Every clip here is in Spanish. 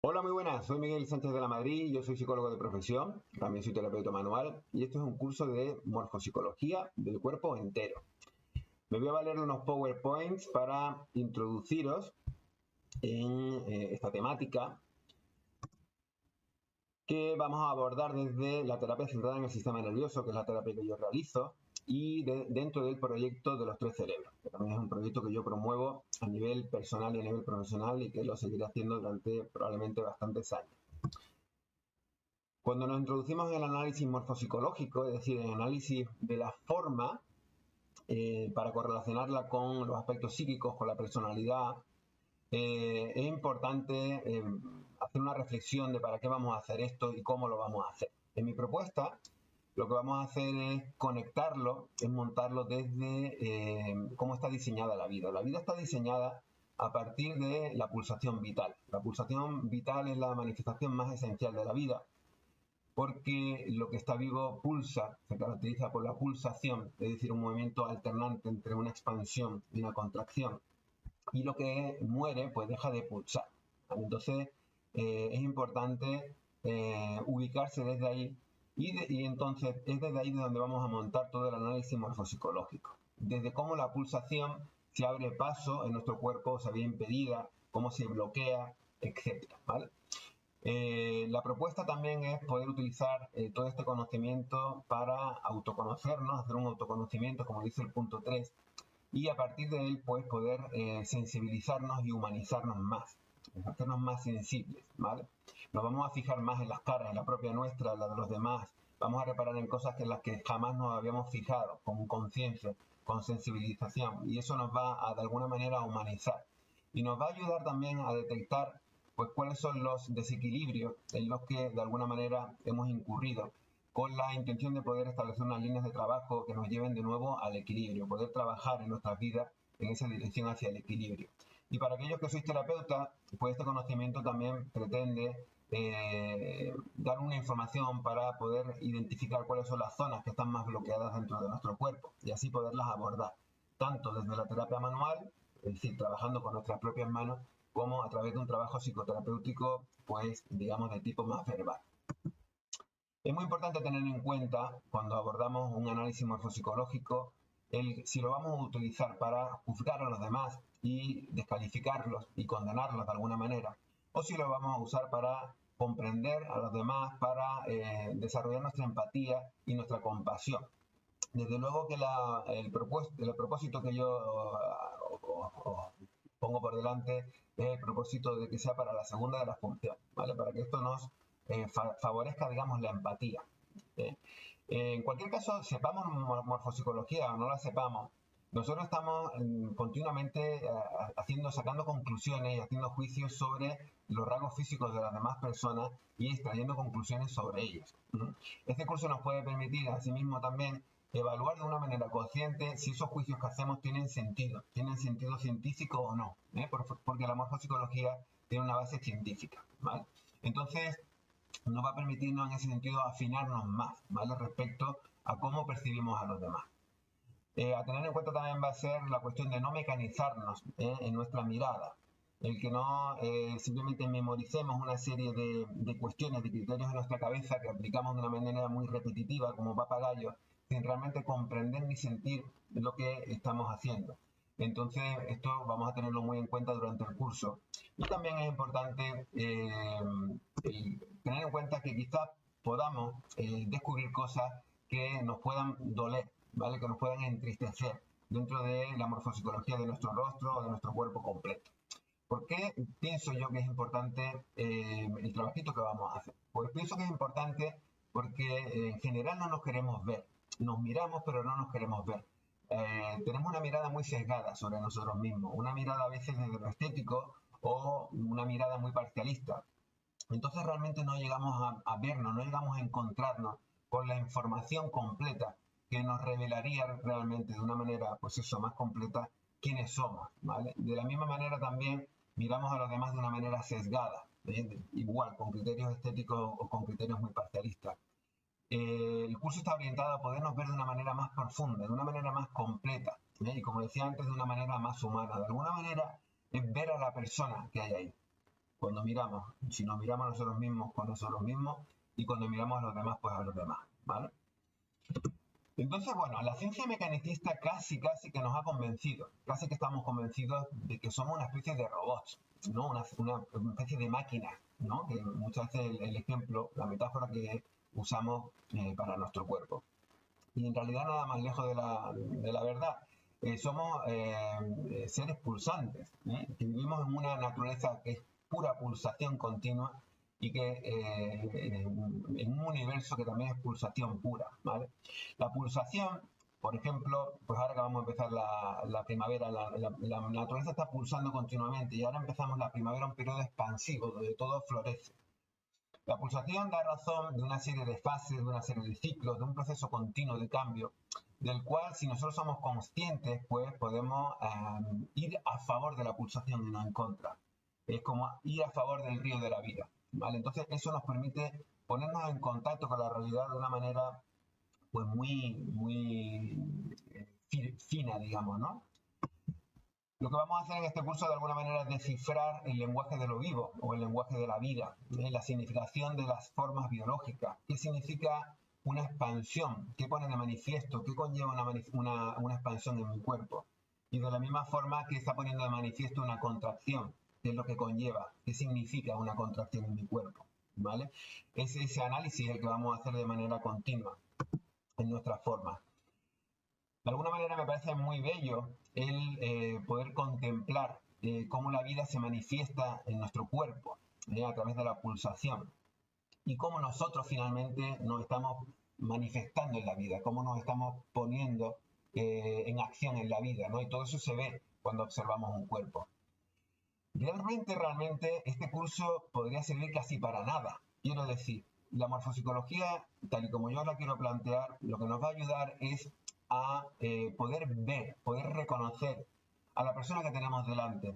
Hola, muy buenas. Soy Miguel Sánchez de la Madrid. Yo soy psicólogo de profesión, también soy terapeuta manual y esto es un curso de morfopsicología del cuerpo entero. Me voy a valer de unos PowerPoints para introduciros en esta temática que vamos a abordar desde la terapia centrada en el sistema nervioso, que es la terapia que yo realizo, y dentro del proyecto de los tres cerebros, que también es un proyecto que yo promuevo a nivel personal y a nivel profesional y que lo seguiré haciendo durante probablemente bastantes años. Cuando nos introducimos en el análisis morfopsicológico, es decir, en el análisis de la forma, para correlacionarla con los aspectos psíquicos, con la personalidad, es importante hacer una reflexión de para qué vamos a hacer esto y cómo lo vamos a hacer. En mi propuesta, lo que vamos a hacer es conectarlo, es montarlo desde cómo está diseñada la vida. La vida está diseñada a partir de la pulsación vital. La pulsación vital es la manifestación más esencial de la vida, porque lo que está vivo pulsa, se caracteriza por la pulsación, es decir, un movimiento alternante entre una expansión y una contracción. Y lo que muere, pues deja de pulsar. Entonces, es importante ubicarse desde ahí y entonces es desde ahí de donde vamos a montar todo el análisis morfopsicológico. Desde cómo la pulsación se abre paso en nuestro cuerpo, se ve impedida, cómo se bloquea, etcétera, ¿vale? La propuesta también es poder utilizar todo este conocimiento para autoconocernos, hacer un autoconocimiento, como dice el punto 3, y a partir de él pues poder sensibilizarnos y humanizarnos más, hacernos más sensibles, ¿vale? Nos vamos a fijar más en las caras, en la propia nuestra, en la de los demás, vamos a reparar en cosas en las que jamás nos habíamos fijado, con conciencia, con sensibilización, y eso nos va a de alguna manera a humanizar. Y nos va a ayudar también a detectar pues cuáles son los desequilibrios en los que de alguna manera hemos incurrido, con la intención de poder establecer unas líneas de trabajo que nos lleven de nuevo al equilibrio, poder trabajar en nuestras vidas en esa dirección hacia el equilibrio. Y para aquellos que sois terapeutas, pues este conocimiento también pretende dar una información para poder identificar cuáles son las zonas que están más bloqueadas dentro de nuestro cuerpo y así poderlas abordar, tanto desde la terapia manual, es decir, trabajando con nuestras propias manos, como a través de un trabajo psicoterapéutico, pues digamos de tipo más verbal. Es muy importante tener en cuenta, cuando abordamos un análisis morfopsicológico, si lo vamos a utilizar para juzgar a los demás y descalificarlos y condenarlos de alguna manera, o si lo vamos a usar para comprender a los demás, para desarrollar nuestra empatía y nuestra compasión. Desde luego que el propósito que yo pongo por delante es el propósito de que sea para la segunda de las funciones, ¿vale? Para que esto nos favorezca, digamos, la empatía. ¿eh? En cualquier caso, sepamos morfopsicología o no la sepamos, nosotros estamos continuamente sacando conclusiones y haciendo juicios sobre los rasgos físicos de las demás personas y extrayendo conclusiones sobre ellos. Este curso nos puede permitir, asimismo, también evaluar de una manera consciente si esos juicios que hacemos tienen sentido científico o no, porque la morfopsicología tiene una base científica, ¿vale? Entonces, nos va a permitirnos en ese sentido afinarnos más, ¿vale? Respecto a cómo percibimos a los demás. A tener en cuenta también va a ser la cuestión de no mecanizarnos en nuestra mirada, el que no simplemente memoricemos una serie de cuestiones, de criterios en nuestra cabeza que aplicamos de una manera muy repetitiva como papagayo, sin realmente comprender ni sentir lo que estamos haciendo. Entonces, esto vamos a tenerlo muy en cuenta durante el curso. Y también es importante tener en cuenta que quizás podamos descubrir cosas que nos puedan doler, ¿vale? Que nos puedan entristecer dentro de la morfopsicología de nuestro rostro o de nuestro cuerpo completo. ¿Por qué pienso yo que es importante el trabajito que vamos a hacer? Pues pienso que es importante porque en general no nos queremos ver. Nos miramos, pero no nos queremos ver. Tenemos una mirada muy sesgada sobre nosotros mismos, una mirada a veces desde lo estético o una mirada muy parcialista. Entonces realmente no llegamos a vernos, no llegamos a encontrarnos con la información completa que nos revelaría realmente de una manera, pues eso, más completa quiénes somos, ¿vale? De la misma manera también miramos a los demás de una manera sesgada, igual, con criterios estéticos o con criterios muy parcialistas. El curso está orientado a podernos ver de una manera más profunda, de una manera más completa, y como decía antes, de una manera más humana. De alguna manera es ver a la persona que hay ahí. Cuando miramos, si nos miramos a nosotros mismos con nosotros mismos, y cuando miramos a los demás, pues a los demás, ¿vale? Entonces, bueno, la ciencia mecanicista casi que nos ha convencido, casi que estamos convencidos de que somos una especie de robots, ¿no? Una especie de máquina, ¿no? Que muchas veces el ejemplo, la metáfora que usamos para nuestro cuerpo. Y en realidad nada más lejos de la verdad. Somos seres pulsantes, que vivimos en una naturaleza que es pura pulsación continua y que en un universo que también es pulsación pura, ¿vale? La pulsación, por ejemplo, pues ahora que vamos a empezar la primavera, la naturaleza está pulsando continuamente y ahora empezamos la primavera, un periodo expansivo donde todo florece. La pulsación da razón de una serie de fases, de una serie de ciclos, de un proceso continuo de cambio, del cual si nosotros somos conscientes, pues podemos ir a favor de la pulsación y no en contra. Es como ir a favor del río de la vida, ¿vale? Entonces eso nos permite ponernos en contacto con la realidad de una manera pues muy fina, digamos, ¿no? Lo que vamos a hacer en este curso de alguna manera es descifrar el lenguaje de lo vivo o el lenguaje de la vida, la significación de las formas biológicas, qué significa una expansión, qué pone de manifiesto, qué conlleva una expansión en mi cuerpo. Y de la misma forma que está poniendo de manifiesto una contracción, qué es lo que conlleva, qué significa una contracción en mi cuerpo, ¿vale? Es ese análisis el que vamos a hacer de manera continua en nuestras formas. De alguna manera me parece muy bello el poder contemplar cómo la vida se manifiesta en nuestro cuerpo a través de la pulsación y cómo nosotros finalmente nos estamos manifestando en la vida, cómo nos estamos poniendo en acción en la vida, ¿no? Y todo eso se ve cuando observamos un cuerpo. Realmente este curso podría servir casi para nada. Quiero decir, la morfopsicología, tal y como yo la quiero plantear, lo que nos va a ayudar es a poder ver, poder reconocer a la persona que tenemos delante.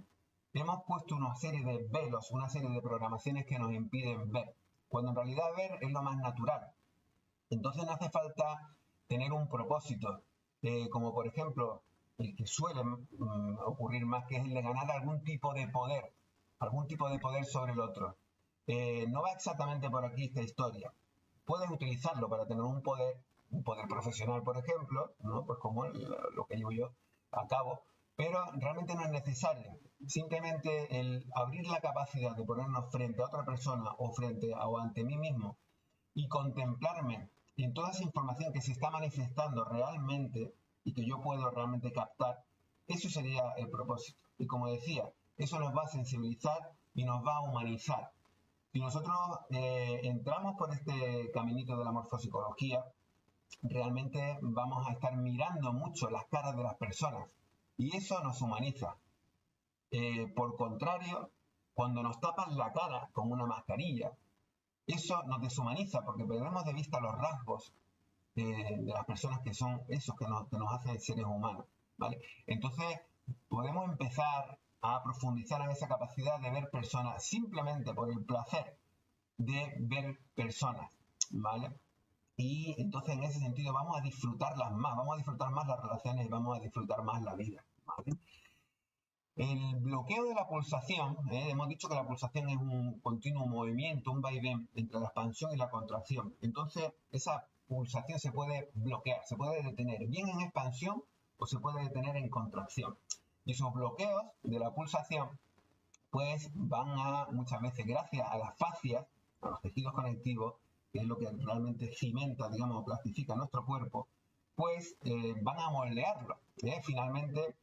Hemos puesto una serie de velos, una serie de programaciones que nos impiden ver, cuando en realidad ver es lo más natural. Entonces no hace falta tener un propósito, como por ejemplo el que suele ocurrir más, que es el de ganar algún tipo de poder sobre el otro. No va exactamente por aquí esta historia. Puedes utilizarlo para tener un poder profesional, por ejemplo, ¿no? Pues como lo que llevo yo a cabo, pero realmente no es necesario. Simplemente el abrir la capacidad de ponernos frente a otra persona o ante mí mismo y contemplarme en toda esa información que se está manifestando realmente y que yo puedo realmente captar, eso sería el propósito. Y como decía, eso nos va a sensibilizar y nos va a humanizar. Si nosotros entramos por este caminito de la morfopsicología, realmente vamos a estar mirando mucho las caras de las personas y eso nos humaniza. Por contrario, cuando nos tapan la cara con una mascarilla, eso nos deshumaniza porque perdemos de vista los rasgos de las personas que son esos que nos hacen seres humanos, ¿vale? Entonces, podemos empezar a profundizar en esa capacidad de ver personas simplemente por el placer de ver personas, ¿vale? Y entonces en ese sentido vamos a disfrutarlas más, vamos a disfrutar más las relaciones y vamos a disfrutar más la vida, ¿vale? El bloqueo de la pulsación, hemos dicho que la pulsación es un continuo movimiento, un vaivén entre la expansión y la contracción. Entonces, esa pulsación se puede bloquear, se puede detener bien en expansión o se puede detener en contracción. Y esos bloqueos de la pulsación, pues van a, muchas veces, gracias a las fascias, a los tejidos conectivos, que es lo que realmente cimenta, digamos, plastifica nuestro cuerpo, pues van a moldearlo. Finalmente,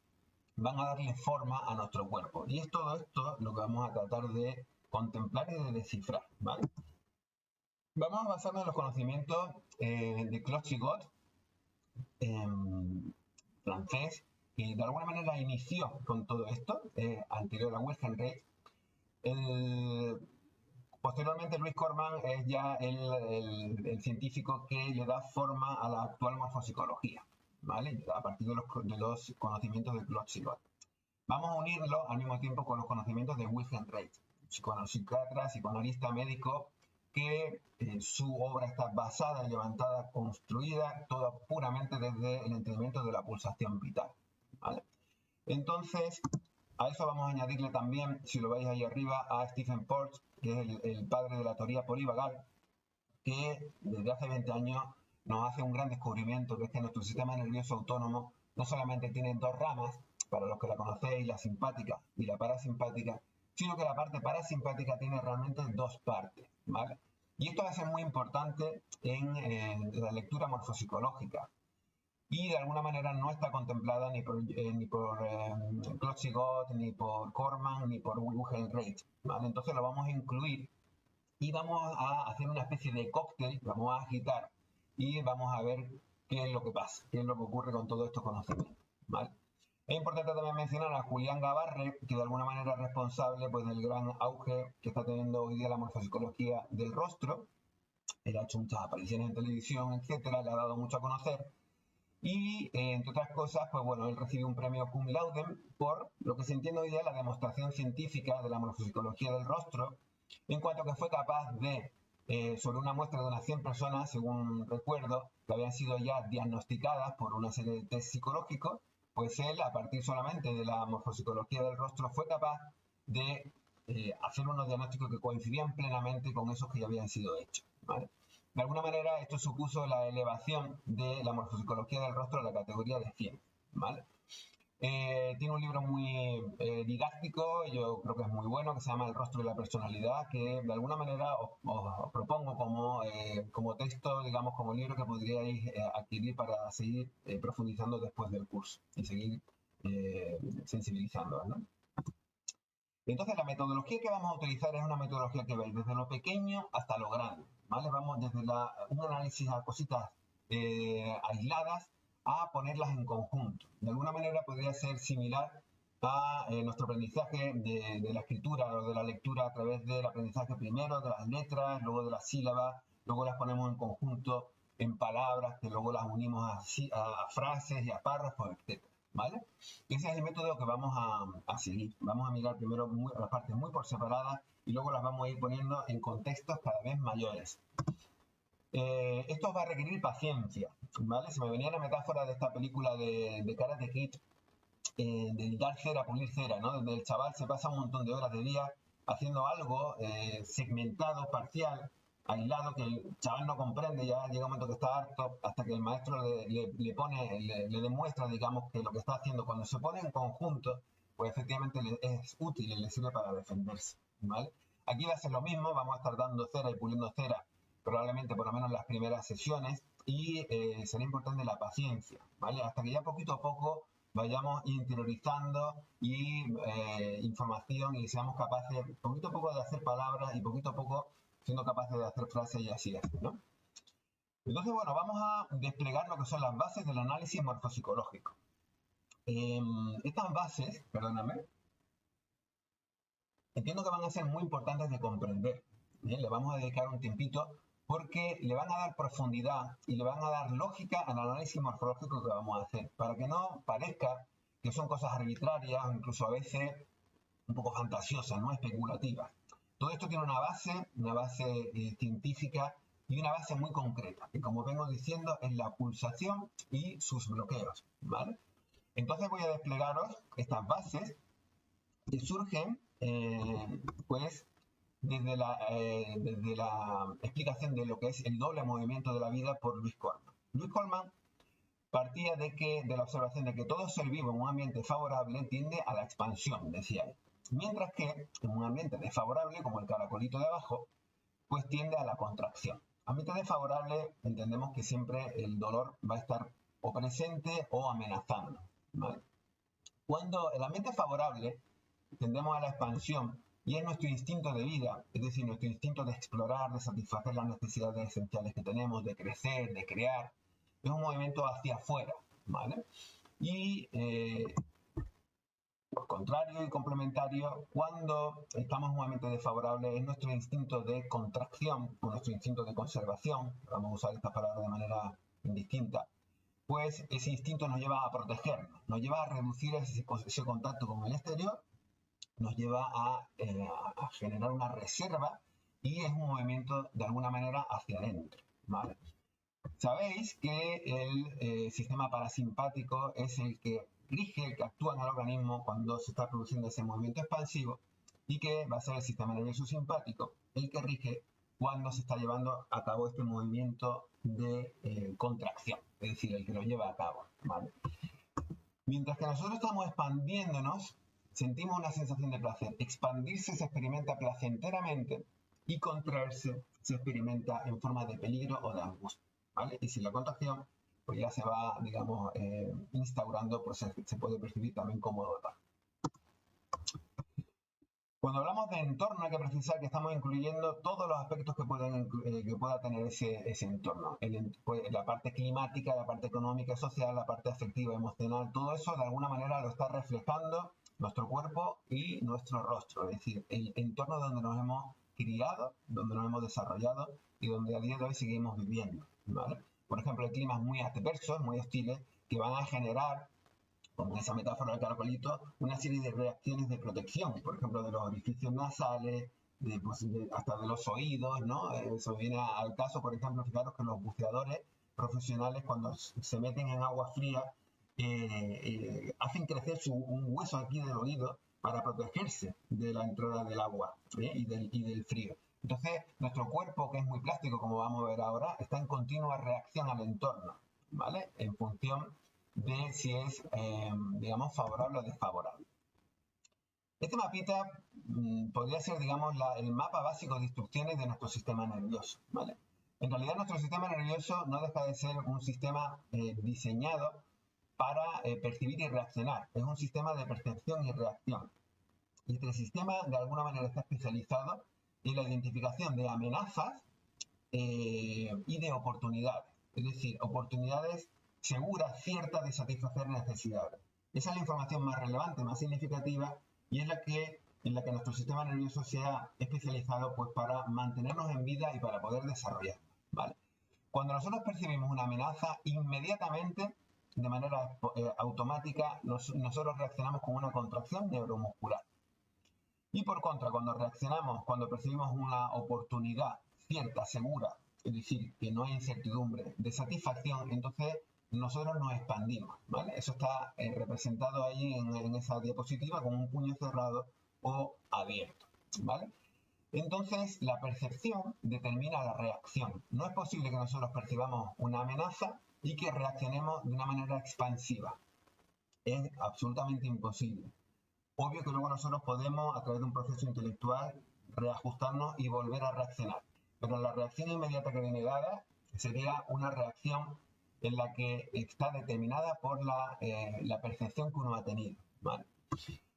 van a darle forma a nuestro cuerpo. Y es todo esto lo que vamos a tratar de contemplar y de descifrar, ¿vale? Vamos a basarnos en los conocimientos de Claude Chigot, francés, que de alguna manera inició con todo esto, anterior a Wilhelm Reich. Posteriormente, Luis Corman es ya el científico que le da forma a la actual morfopsicología, ¿vale? A partir de los conocimientos de Claude Chigot. Vamos a unirlo al mismo tiempo con los conocimientos de Wilhelm Reich, psiquiatra, psicoanalista, médico, que su obra está basada, levantada, construida, toda puramente desde el entendimiento de la pulsación vital, ¿vale? Entonces, A eso vamos a añadirle también, si lo veis ahí arriba, a Stephen Porges, que es el padre de la teoría polivagal, que desde hace 20 años nos hace un gran descubrimiento, que es que nuestro sistema nervioso autónomo no solamente tiene dos ramas, para los que la conocéis, la simpática y la parasimpática, sino que la parte parasimpática tiene realmente dos partes, ¿vale? Y esto va a ser muy importante en la lectura morfopsicológica, y de alguna manera no está contemplada ni por Klotz-Gott, ni por Corman, ni por Wilhelm Reich, ¿vale? Entonces lo vamos a incluir y vamos a hacer una especie de cóctel, vamos a agitar y vamos a ver qué es lo que pasa, qué es lo que ocurre con todos estos conocimientos, ¿vale? Es importante también mencionar a Julián Gabarre, que de alguna manera es responsable pues, del gran auge que está teniendo hoy día la morfopsicología del rostro. Él ha hecho muchas apariciones en televisión, etcétera, le ha dado mucho a conocer. Y, entre otras cosas, pues bueno, él recibió un premio cum laude por lo que se entiende hoy día la demostración científica de la morfopsicología del rostro, en cuanto que fue capaz de, sobre una muestra de unas 100 personas, según recuerdo, que habían sido ya diagnosticadas por una serie de test psicológicos, pues él, a partir solamente de la morfopsicología del rostro, fue capaz de hacer unos diagnósticos que coincidían plenamente con esos que ya habían sido hechos, ¿vale? De alguna manera, esto supuso la elevación de la morfopsicología del rostro a la categoría de ciencia, ¿vale? Tiene un libro muy didáctico, yo creo que es muy bueno, que se llama El rostro de la personalidad, que de alguna manera os propongo como texto, digamos, como libro que podríais adquirir para seguir profundizando después del curso y seguir sensibilizando, ¿no? Entonces, la metodología que vamos a utilizar es una metodología que va desde lo pequeño hasta lo grande, ¿vale? Vamos desde un análisis a cositas aisladas a ponerlas en conjunto. De alguna manera podría ser similar a nuestro aprendizaje de la escritura o de la lectura a través del aprendizaje primero de las letras, luego de las sílabas, luego las ponemos en conjunto en palabras que luego las unimos a frases y a párrafos, etc. ¿Vale? Ese es el método que vamos a seguir. Vamos a mirar primero las partes muy por separada y luego las vamos a ir poniendo en contextos cada vez mayores. Esto va a requerir paciencia, ¿vale? Se me venía la metáfora de esta película de Karate Kid, de dar cera, pulir cera, ¿no? Donde el chaval se pasa un montón de horas de día haciendo algo segmentado, parcial, aislado, que el chaval no comprende, ya llega un momento que está harto, hasta que el maestro le demuestra, digamos, que lo que está haciendo cuando se pone en conjunto, pues efectivamente es útil y le sirve para defenderse, ¿vale? Aquí va a ser lo mismo, vamos a estar dando cera y puliendo cera, probablemente por lo menos en las primeras sesiones, y será importante la paciencia, ¿vale? Hasta que ya poquito a poco vayamos interiorizando información y seamos capaces, poquito a poco, de hacer palabras y poquito a poco siendo capaces de hacer frases y así es, ¿no? Entonces, bueno, vamos a desplegar lo que son las bases del análisis morfopsicológico. Estas bases, perdóname, entiendo que van a ser muy importantes de comprender. ¿Bien? Le vamos a dedicar un tiempito porque le van a dar profundidad y le van a dar lógica al análisis morfológico que vamos a hacer, para que no parezca que son cosas arbitrarias, incluso a veces un poco fantasiosas, no especulativas. Todo esto tiene una base científica y una base muy concreta, que como vengo diciendo es la pulsación y sus bloqueos, ¿vale? Entonces voy a desplegaros estas bases que surgen, pues, desde la explicación de lo que es el doble movimiento de la vida por Luis Corman. Luis Corman partía de la observación de que todo ser vivo en un ambiente favorable tiende a la expansión, decía él, mientras que en un ambiente desfavorable, como el caracolito de abajo, pues tiende a la contracción. Ambiente desfavorable, entendemos que siempre el dolor va a estar o presente o amenazando, ¿vale? Cuando el ambiente es favorable, tendemos a la expansión y es nuestro instinto de vida, es decir, nuestro instinto de explorar, de satisfacer las necesidades esenciales que tenemos, de crecer, de crear, es un movimiento hacia afuera, ¿vale? Y por contrario y complementario, cuando estamos en un ambiente desfavorable, es nuestro instinto de contracción o nuestro instinto de conservación, vamos a usar estas palabras de manera indistinta, pues ese instinto nos lleva a protegernos, nos lleva a reducir ese contacto con el exterior, nos lleva a generar una reserva y es un movimiento de alguna manera hacia adentro, ¿vale? Sabéis que el sistema parasimpático es el que rige, que actúa en el organismo cuando se está produciendo ese movimiento expansivo, y que va a ser el sistema nervioso simpático el que rige cuando se está llevando a cabo este movimiento de contracción, es decir, el que lo lleva a cabo, ¿vale? Mientras que nosotros estamos expandiéndonos, sentimos una sensación de placer. Expandirse se experimenta placenteramente y contraerse se experimenta en forma de peligro o de angustia, ¿vale? Y si la contracción pues ya se va, digamos, instaurando, pues se puede percibir también como dolor. Cuando hablamos de entorno hay que precisar que estamos incluyendo todos los aspectos que pueda tener ese entorno. La parte climática, la parte económica, social, la parte afectiva, emocional, todo eso de alguna manera lo está reflejando nuestro cuerpo y nuestro rostro. Es decir, el entorno donde nos hemos criado, donde nos hemos desarrollado y donde a día de hoy seguimos viviendo, ¿vale? Por ejemplo, hay climas muy adversos, muy hostiles, que van a generar, como esa metáfora del caracolito, una serie de reacciones de protección, por ejemplo, de los orificios nasales, hasta de los oídos, ¿no? Eso viene al caso, por ejemplo, fijaros que los buceadores profesionales, cuando se meten en agua fría, hacen crecer un hueso aquí del oído para protegerse de la entrada del agua, y del frío. Entonces, nuestro cuerpo, que es muy plástico, como vamos a ver ahora, está en continua reacción al entorno, ¿vale? En función de si es, digamos, favorable o desfavorable. Este mapita podría ser, digamos, el mapa básico de instrucciones de nuestro sistema nervioso, ¿vale? En realidad, nuestro sistema nervioso no deja de ser un sistema diseñado para percibir y reaccionar. Es un sistema de percepción y reacción. Y este sistema, de alguna manera, está especializado en la identificación de amenazas y de oportunidades. Es decir, oportunidades seguras, ciertas de satisfacer necesidades. Esa es la información más relevante, más significativa, y es en la que nuestro sistema nervioso se ha especializado, pues, para mantenernos en vida y para poder desarrollar, ¿vale? Cuando nosotros percibimos una amenaza, inmediatamente, de manera automática, nosotros reaccionamos con una contracción neuromuscular. Y por contra, cuando percibimos una oportunidad cierta, segura, es decir, que no hay incertidumbre, de satisfacción, entonces nosotros nos expandimos, ¿vale? Eso está representado ahí en esa diapositiva con un puño cerrado o abierto, ¿vale? Entonces, la percepción determina la reacción. No es posible que nosotros percibamos una amenaza y que reaccionemos de una manera expansiva. Es absolutamente imposible. Obvio que luego nosotros podemos, a través de un proceso intelectual, reajustarnos y volver a reaccionar. Pero la reacción inmediata que viene dada sería una reacción en la que está determinada por la percepción que uno ha tenido, ¿vale?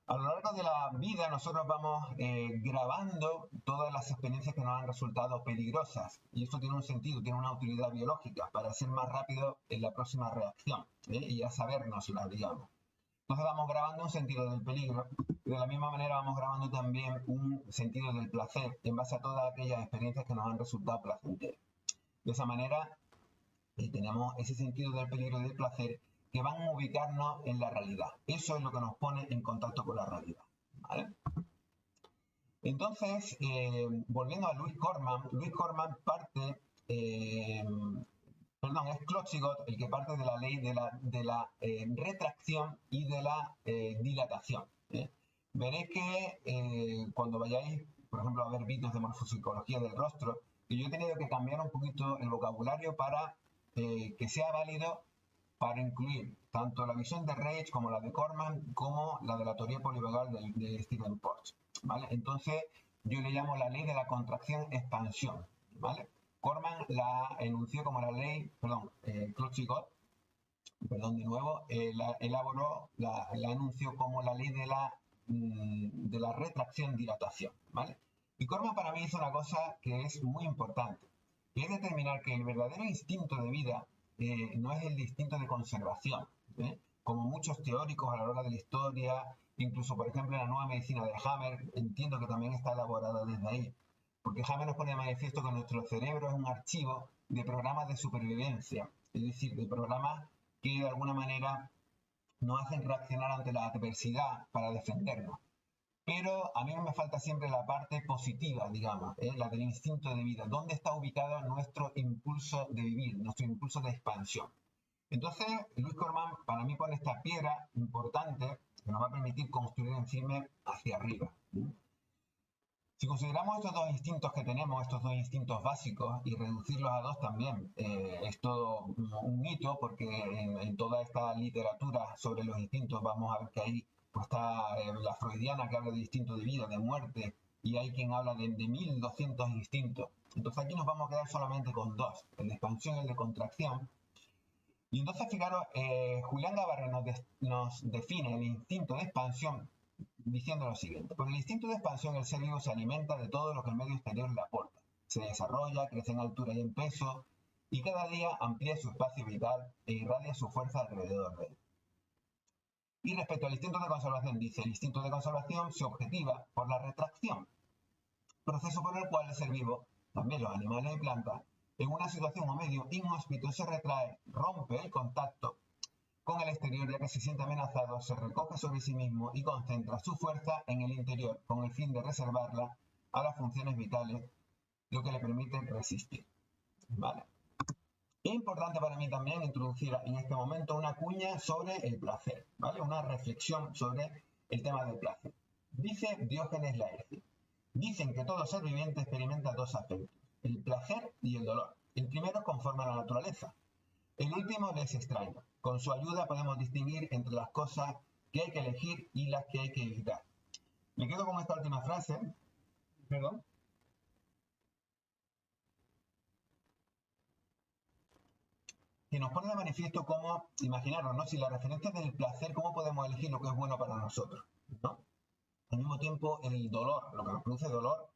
A lo largo de la vida nosotros vamos grabando todas las experiencias que nos han resultado peligrosas, y esto tiene un sentido, tiene una utilidad biológica para ser más rápido en la próxima reacción, y ya sabérnosla, digamos. Entonces vamos grabando un sentido del peligro y de la misma manera vamos grabando también un sentido del placer en base a todas aquellas experiencias que nos han resultado placenteras. De esa manera tenemos ese sentido del peligro y del placer que van a ubicarnos en la realidad. Eso es lo que nos pone en contacto con la realidad, ¿vale? Entonces, volviendo a Luis Corman parte... es Klotzigot el que parte de la ley de la retracción y de la dilatación. Veréis que cuando vayáis, por ejemplo, a ver vídeos de morfopsicología del rostro, que yo he tenido que cambiar un poquito el vocabulario para que sea válido para incluir tanto la visión de Reich como la de Corman, como la de la teoría polivagal de Stephen Porges, ¿vale? Entonces, yo le llamo la ley de la contracción-expansión, ¿vale? Corman la enunció como la ley, Klotzigot, de nuevo, elaboró, la enunció como la ley de la retracción-dilatación, ¿vale? Y Corman para mí hizo una cosa que es muy importante, que es determinar que el verdadero instinto de vida no es el instinto de conservación, como muchos teóricos a lo largo de la historia, incluso por ejemplo en la nueva medicina de Hammer, entiendo que también está elaborada desde ahí, porque Hammer nos pone de manifiesto que nuestro cerebro es un archivo de programas de supervivencia, es decir, de programas que de alguna manera nos hacen reaccionar ante la adversidad para defendernos. Pero a mí me falta siempre la parte positiva, digamos, la del instinto de vida. ¿Dónde está ubicado nuestro impulso de vivir, nuestro impulso de expansión? Entonces, Luis Corman para mí pone esta piedra importante que nos va a permitir construir encima hacia arriba. Si consideramos estos dos instintos que tenemos, estos dos instintos básicos, y reducirlos a dos también, es todo un hito, porque en toda esta literatura sobre los instintos vamos a ver que ahí pues, está la freudiana que habla de instinto de vida, de muerte, y hay quien habla de 1200 instintos. Entonces aquí nos vamos a quedar solamente con dos, el de expansión y el de contracción. Y entonces, fijaros, Julián Gabarre nos define el instinto de expansión diciendo lo siguiente. Por el instinto de expansión, el ser vivo se alimenta de todo lo que el medio exterior le aporta. Se desarrolla, crece en altura y en peso, y cada día amplía su espacio vital e irradia su fuerza alrededor de él. Y respecto al instinto de conservación, dice, el instinto de conservación se objetiva por la retracción, proceso por el cual el ser vivo, también los animales y plantas, en una situación o medio inhóspito se retrae, rompe el contacto con el exterior, ya que se siente amenazado, se recoge sobre sí mismo y concentra su fuerza en el interior con el fin de reservarla a las funciones vitales, lo que le permite resistir. ¿Vale? Es importante para mí también introducir en este momento una cuña sobre el placer, ¿vale? Una reflexión sobre el tema del placer. Dice Diógenes Laercio, dicen que todo ser viviente experimenta dos afectos, el placer y el dolor. El primero conforme a la naturaleza, el último les extraña. Con su ayuda podemos distinguir entre las cosas que hay que elegir y las que hay que evitar. Me quedo con esta última frase. Perdón. Que nos pone de manifiesto cómo, imaginaros, ¿no? Si la referencia del placer, cómo podemos elegir lo que es bueno para nosotros, ¿no? Al mismo tiempo, el dolor, lo que nos produce dolor,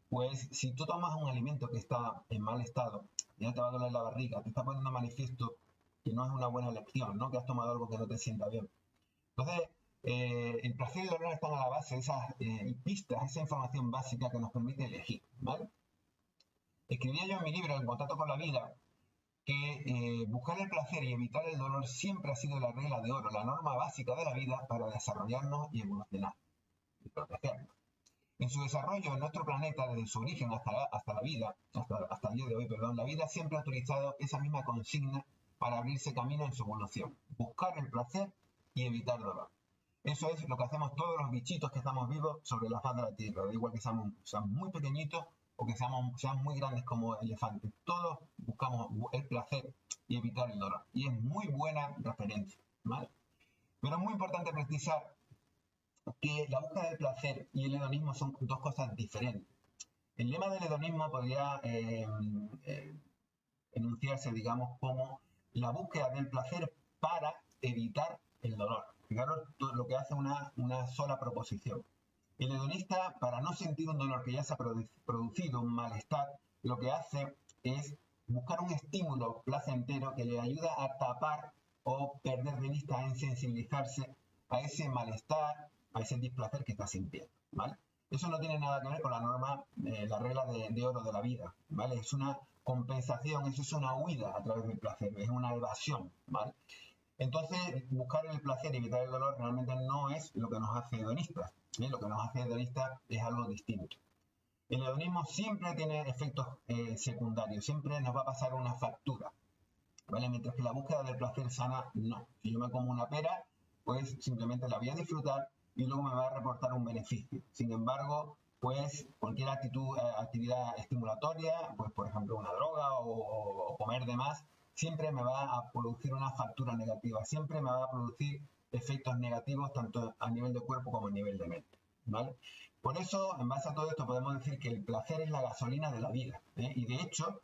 pues si tú tomas un alimento que está en mal estado, ya te va a doler la barriga, te está poniendo de manifiesto que no es una buena elección, ¿no? Que has tomado algo que no te sienta bien. Entonces, el placer y el dolor están a la base de esas pistas, esa información básica que nos permite elegir, ¿vale? Escribía yo en mi libro, En contacto con la vida, que buscar el placer y evitar el dolor siempre ha sido la regla de oro, la norma básica de la vida para desarrollarnos y evolucionar y protegernos. En su desarrollo en nuestro planeta, desde su origen hasta la vida, hasta el día de hoy, perdón, la vida siempre ha utilizado esa misma consigna para abrirse camino en su evolución. Buscar el placer y evitar dolor. Eso es lo que hacemos todos los bichitos que estamos vivos sobre la faz de la Tierra, da igual que seamos muy pequeñitos o que seamos muy grandes como elefantes. Todos buscamos el placer y evitar el dolor. Y es muy buena referencia, ¿vale? Pero es muy importante precisar que la búsqueda del placer y el hedonismo son dos cosas diferentes. El lema del hedonismo podría enunciarse, digamos, como la búsqueda del placer para evitar el dolor. Fijaros lo que hace una sola proposición. El hedonista, para no sentir un dolor que ya se ha producido, un malestar, lo que hace es buscar un estímulo placentero que le ayuda a tapar o perder de vista, a insensibilizarse a ese malestar, a ese displacer que está sintiendo, ¿vale? Eso no tiene nada que ver con la norma, la regla de oro de la vida, ¿vale? Es una compensación, eso es una huida a través del placer, es una evasión, ¿vale? Entonces, buscar el placer y evitar el dolor realmente no es lo que nos hace hedonistas, ¿eh? Lo que nos hace hedonistas es algo distinto. El hedonismo siempre tiene efectos secundarios, siempre nos va a pasar una factura, ¿vale? Mientras que la búsqueda del placer sana, no. Si yo me como una pera, pues simplemente la voy a disfrutar y luego me va a reportar un beneficio. Sin embargo, pues cualquier actividad estimulatoria, pues por ejemplo una droga o comer de más, siempre me va a producir una factura negativa, siempre me va a producir efectos negativos tanto a nivel de cuerpo como a nivel de mente, ¿vale? Por eso, en base a todo esto, podemos decir que el placer es la gasolina de la vida, ¿eh? Y de hecho,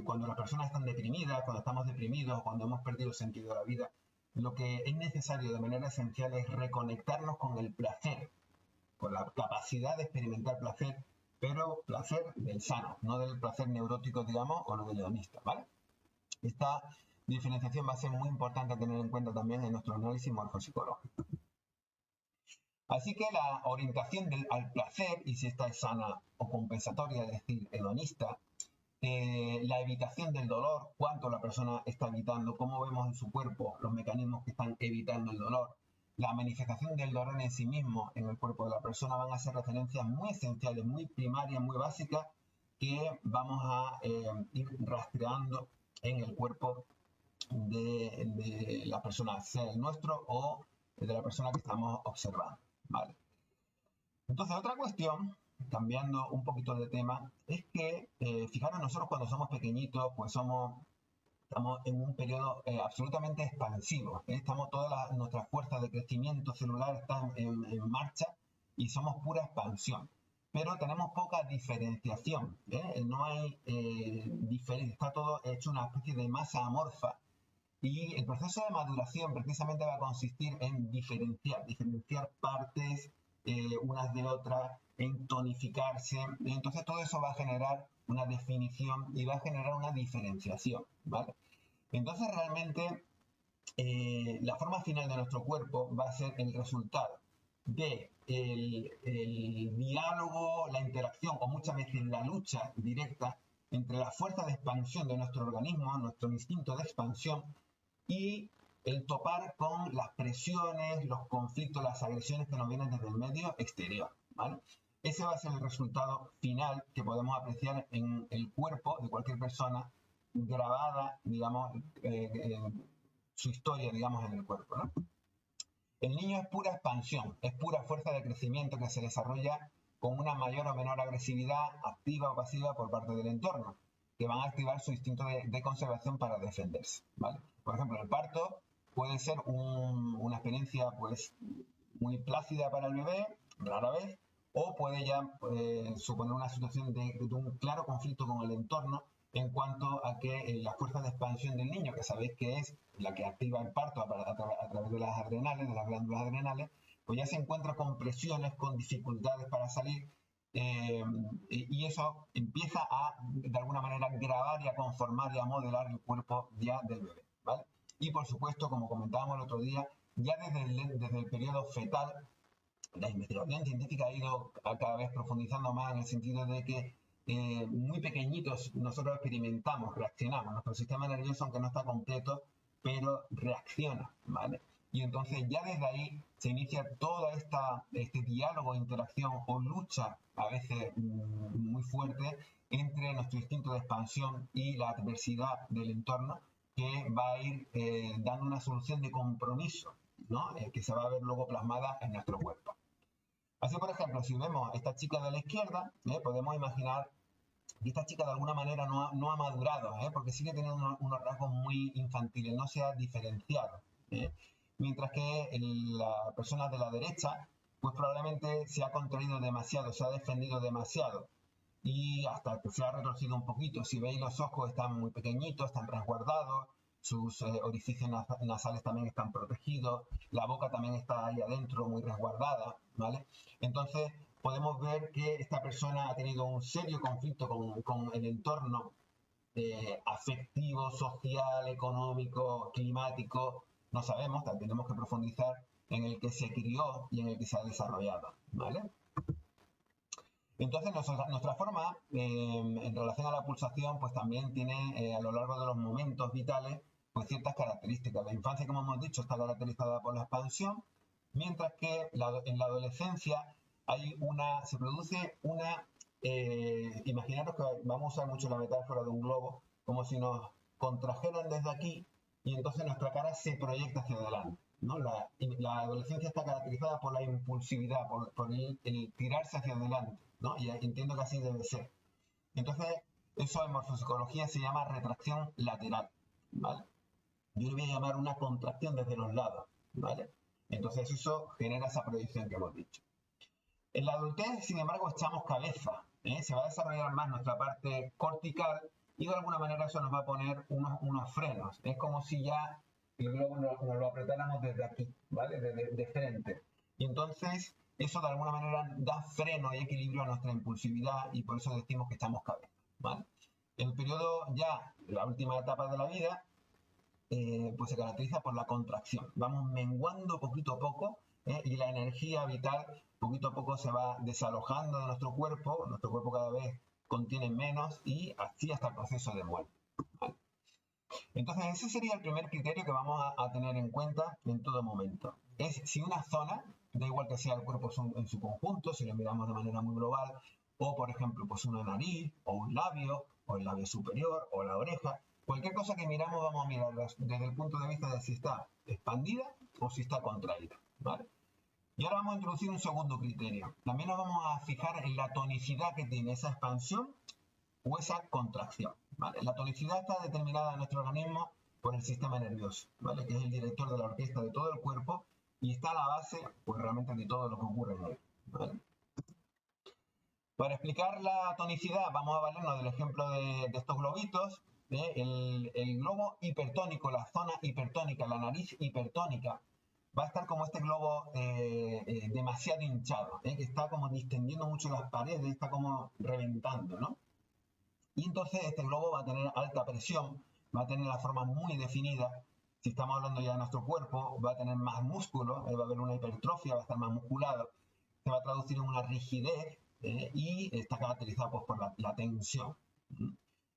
cuando las personas están deprimidas, cuando estamos deprimidos, cuando hemos perdido el sentido de la vida, lo que es necesario de manera esencial es reconectarnos con el placer, con la capacidad de experimentar placer, pero placer del sano, no del placer neurótico, digamos, o lo del hedonista, ¿vale? Esta diferenciación va a ser muy importante a tener en cuenta también en nuestro análisis morfopsicológico. Así que la orientación al placer, y si esta es sana o compensatoria, es decir, hedonista, la evitación del dolor, cuánto la persona está evitando, cómo vemos en su cuerpo los mecanismos que están evitando el dolor, la manifestación del dolor en sí mismo en el cuerpo de la persona van a ser referencias muy esenciales, muy primarias, muy básicas que vamos a ir rastreando en el cuerpo de la persona, sea el nuestro o de la persona que estamos observando, ¿vale? Entonces, otra cuestión, cambiando un poquito de tema, es que, fijaros, nosotros cuando somos pequeñitos, pues estamos en un periodo absolutamente expansivo, ¿eh? Nuestras fuerzas de crecimiento celular están en marcha y somos pura expansión. Pero tenemos poca diferenciación, ¿eh? No hay diferencia, está todo hecho una especie de masa amorfa. Y el proceso de maduración precisamente va a consistir en diferenciar partes unas de otras, en tonificarse. Entonces todo eso va a generar una definición y va a generar una diferenciación, ¿vale? Entonces realmente la forma final de nuestro cuerpo va a ser el resultado de el diálogo, la interacción o muchas veces la lucha directa entre la fuerza de expansión de nuestro organismo, nuestro instinto de expansión y el topar con las presiones, los conflictos, las agresiones que nos vienen desde el medio exterior, ¿vale? Ese va a ser el resultado final que podemos apreciar en el cuerpo de cualquier persona grabada, digamos, su historia, digamos, en el cuerpo, ¿no? El niño es pura expansión, es pura fuerza de crecimiento que se desarrolla con una mayor o menor agresividad activa o pasiva por parte del entorno, que van a activar su instinto de conservación para defenderse, ¿vale? Por ejemplo, el parto puede ser una experiencia pues muy plácida para el bebé, rara vez, o puede ya suponer una situación de un claro conflicto con el entorno en cuanto a que la fuerza de expansión del niño, que sabéis que es la que activa el parto a través de las adrenales, de las glándulas adrenales, pues ya se encuentra con presiones, con dificultades para salir, y eso empieza a, de alguna manera, grabar y a conformar y a modelar el cuerpo ya del bebé, ¿vale? Y por supuesto, como comentábamos el otro día, ya desde el periodo fetal, la investigación científica ha ido cada vez profundizando más en el sentido de que muy pequeñitos nosotros experimentamos, reaccionamos, nuestro sistema nervioso, aunque no está completo, pero reacciona, ¿vale? Y entonces ya desde ahí se inicia todo este diálogo, interacción o lucha, a veces muy fuerte, entre nuestro instinto de expansión y la adversidad del entorno, que va a ir dando una solución de compromiso, ¿no? Que se va a ver luego plasmada en nuestro cuerpo. Así, por ejemplo, si vemos a esta chica de la izquierda, podemos imaginar que esta chica de alguna manera no ha madurado, porque sigue teniendo unos rasgos muy infantiles, no se ha diferenciado. Mientras que la persona de la derecha, pues probablemente se ha contraído demasiado, se ha defendido demasiado y hasta que se ha retorcido un poquito. Si veis, los ojos están muy pequeñitos, están resguardados, sus orificios nasales también están protegidos, la boca también está ahí adentro muy resguardada, ¿vale? Entonces podemos ver que esta persona ha tenido un serio conflicto con el entorno afectivo, social, económico, climático, no sabemos, tenemos que profundizar en el que se crió y en el que se ha desarrollado, ¿vale? Entonces, nuestra forma, en relación a la pulsación, pues también tiene a lo largo de los momentos vitales, pues ciertas características. La infancia, como hemos dicho, está caracterizada por la expansión, mientras que en la adolescencia se produce imaginaros que vamos a usar mucho la metáfora de un globo, como si nos contrajeran desde aquí y entonces nuestra cara se proyecta hacia adelante, ¿no? La adolescencia está caracterizada por la impulsividad, por el tirarse hacia adelante, ¿no? Y entiendo que así debe ser. Entonces, eso en morfopsicología se llama retracción lateral, ¿vale? Yo le voy a llamar una contracción desde los lados, ¿vale? Entonces eso genera esa proyección que hemos dicho. En la adultez, sin embargo, echamos cabeza, se va a desarrollar más nuestra parte cortical y de alguna manera eso nos va a poner unos frenos. Es como si ya el globo nos lo apretáramos desde aquí, ¿vale? De frente. Y entonces eso de alguna manera da freno y equilibrio a nuestra impulsividad y por eso decimos que echamos cabeza, ¿vale? El periodo ya, la última etapa de la vida, pues se caracteriza por la contracción. Vamos menguando poquito a poco y la energía vital poquito a poco se va desalojando de nuestro cuerpo cada vez contiene menos y así hasta el proceso de muerte, ¿vale? Entonces ese sería el primer criterio que vamos a tener en cuenta en todo momento. Es si una zona, da igual que sea el cuerpo en su conjunto, si lo miramos de manera muy global, o por ejemplo pues una nariz, o un labio, o el labio superior, o la oreja, Cualquier cosa que miramos vamos a mirarla desde el punto de vista de si está expandida o si está contraída, ¿vale? Y ahora vamos a introducir un segundo criterio. También nos vamos a fijar en la tonicidad que tiene esa expansión o esa contracción, ¿vale? La tonicidad está determinada en nuestro organismo por el sistema nervioso, ¿vale? Que es el director de la orquesta de todo el cuerpo y está a la base, pues realmente de todo lo que ocurre en él, ¿vale? Para explicar la tonicidad vamos a valernos del ejemplo de estos globitos, el globo hipertónico, la zona hipertónica, la nariz hipertónica, va a estar como este globo demasiado hinchado, que está como distendiendo mucho las paredes, está como reventando, ¿no? Y entonces este globo va a tener alta presión, va a tener la forma muy definida. Si estamos hablando ya de nuestro cuerpo, va a tener más músculo, va a haber una hipertrofia, va a estar más musculado, se va a traducir en una rigidez y está caracterizado pues, por la tensión.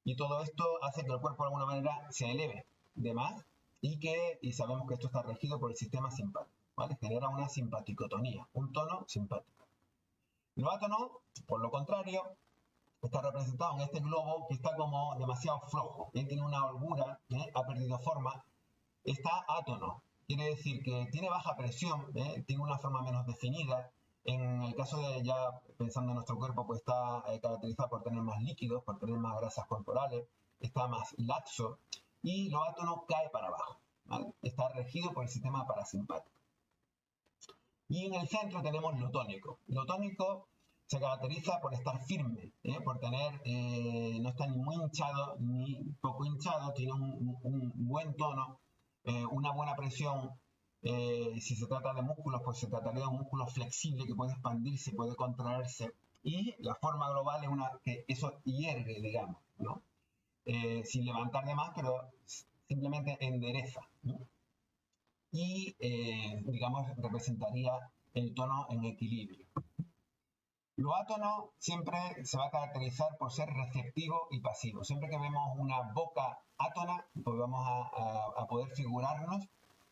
Y todo esto hace que el cuerpo de alguna manera se eleve de más y sabemos que esto está regido por el sistema simpático, ¿vale? Genera una simpaticotonía, un tono simpático. Lo átono, por lo contrario, está representado en este globo que está como demasiado flojo, tiene una holgura, ha perdido forma, está átono, quiere decir que tiene baja presión, tiene una forma menos definida. En el caso de ya pensando en nuestro cuerpo, pues está caracterizado por tener más líquidos, por tener más grasas corporales, está más laxo y lo átono cae para abajo, ¿vale? Está regido por el sistema parasimpático. Y en el centro tenemos lo tónico. Lo tónico se caracteriza por estar firme, por tener, no está ni muy hinchado ni poco hinchado, tiene un buen tono, una buena presión. Si se trata de músculos, pues se trataría de un músculo flexible que puede expandirse, puede contraerse. Y la forma global es una que eso hiergue, digamos, ¿no? Sin levantar de más, pero simplemente endereza, ¿no? Y, digamos, representaría el tono en equilibrio. Lo átono siempre se va a caracterizar por ser receptivo y pasivo. Siempre que vemos una boca átona, pues vamos a poder figurarnos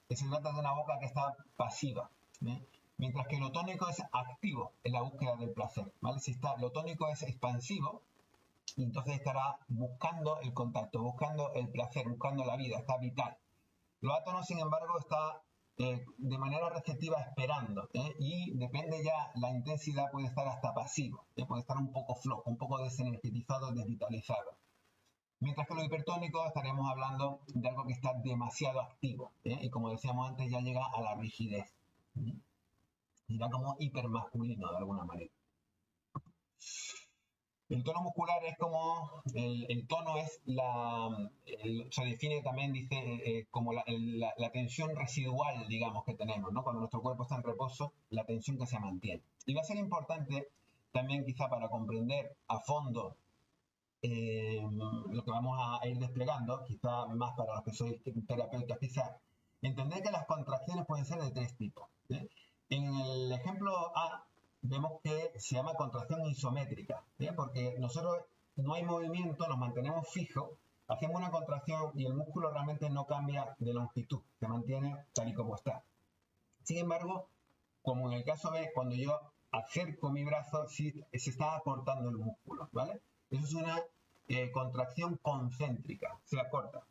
que se trata de una boca que está pasiva, ¿eh? Mientras que lo tónico es activo en la búsqueda del placer, ¿vale? Lo tónico es expansivo y entonces estará buscando el contacto, buscando el placer, buscando la vida, está vital. Lo átono, sin embargo, está de manera receptiva esperando, y depende ya, la intensidad puede estar hasta pasivo, puede estar un poco flojo, un poco desenergizado, desvitalizado. Mientras que lo hipertónico estaríamos hablando de algo que está demasiado activo, y como decíamos antes ya llega a la rigidez. Será como hipermasculino de alguna manera. El tono muscular es como, el tono es se define también, dice, como la tensión residual, digamos, que tenemos, ¿no? Cuando nuestro cuerpo está en reposo, la tensión que se mantiene. Y va a ser importante también quizá para comprender a fondo lo que vamos a ir desplegando, quizá más para los que sois terapeutas, quizá, entender que las contracciones pueden ser de tres tipos. En el ejemplo A, vemos que se llama contracción isométrica, porque nosotros no hay movimiento, nos mantenemos fijos, hacemos una contracción y el músculo realmente no cambia de longitud, se mantiene tal y como está. Sin embargo, como en el caso B, cuando yo acerco mi brazo, sí, se está acortando el músculo, ¿vale? Eso es una contracción concéntrica, se acorta.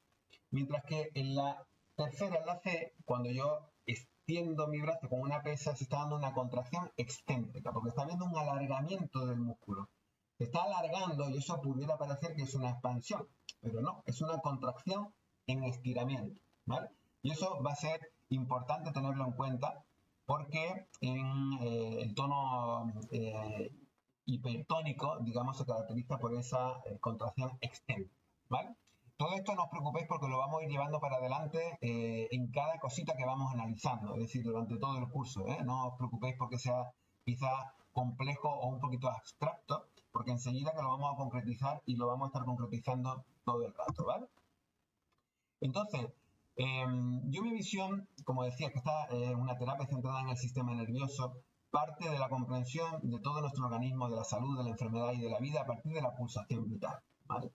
Mientras que en la tercera, en la C, cuando yo extiendo mi brazo con una pesa, se está dando una contracción excéntrica, porque está habiendo un alargamiento del músculo. Se está alargando y eso pudiera parecer que es una expansión, pero no, es una contracción en estiramiento, ¿vale? Y eso va a ser importante tenerlo en cuenta porque en el tono hipertónico, digamos, se caracteriza por esa contracción excéntrica, ¿vale? Todo esto no os preocupéis porque lo vamos a ir llevando para adelante en cada cosita que vamos analizando, es decir, durante todo el curso, ¿eh? No os preocupéis porque sea quizá complejo o un poquito abstracto, porque enseguida que lo vamos a concretizar y lo vamos a estar concretizando todo el rato, ¿vale? Entonces, yo mi visión, como decía, que está una terapia centrada en el sistema nervioso, parte de la comprensión de todo nuestro organismo, de la salud, de la enfermedad y de la vida a partir de la pulsación vital, ¿vale?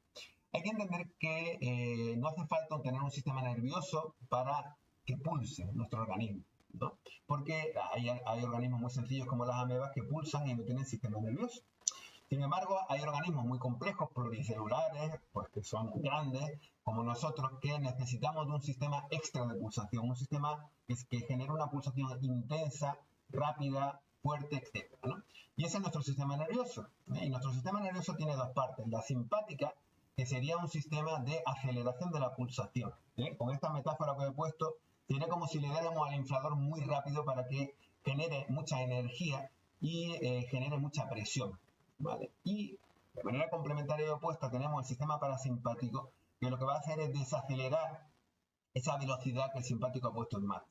Hay que entender que no hace falta tener un sistema nervioso para que pulse nuestro organismo, ¿no? Porque hay organismos muy sencillos como las amebas que pulsan y no tienen sistema nervioso. Sin embargo, hay organismos muy complejos, pluricelulares, pues que son grandes, como nosotros, que necesitamos de un sistema extra de pulsación, un sistema que genera una pulsación intensa, rápida, fuerte, etc., ¿no? Y ese es nuestro sistema nervioso. Y nuestro sistema nervioso tiene dos partes. La simpática, que sería un sistema de aceleración de la pulsación. Con esta metáfora que he puesto, sería como si le diéramos al inflador muy rápido para que genere mucha energía y genere mucha presión, ¿vale? Y de manera complementaria y opuesta tenemos el sistema parasimpático, que lo que va a hacer es desacelerar esa velocidad que el simpático ha puesto en marcha.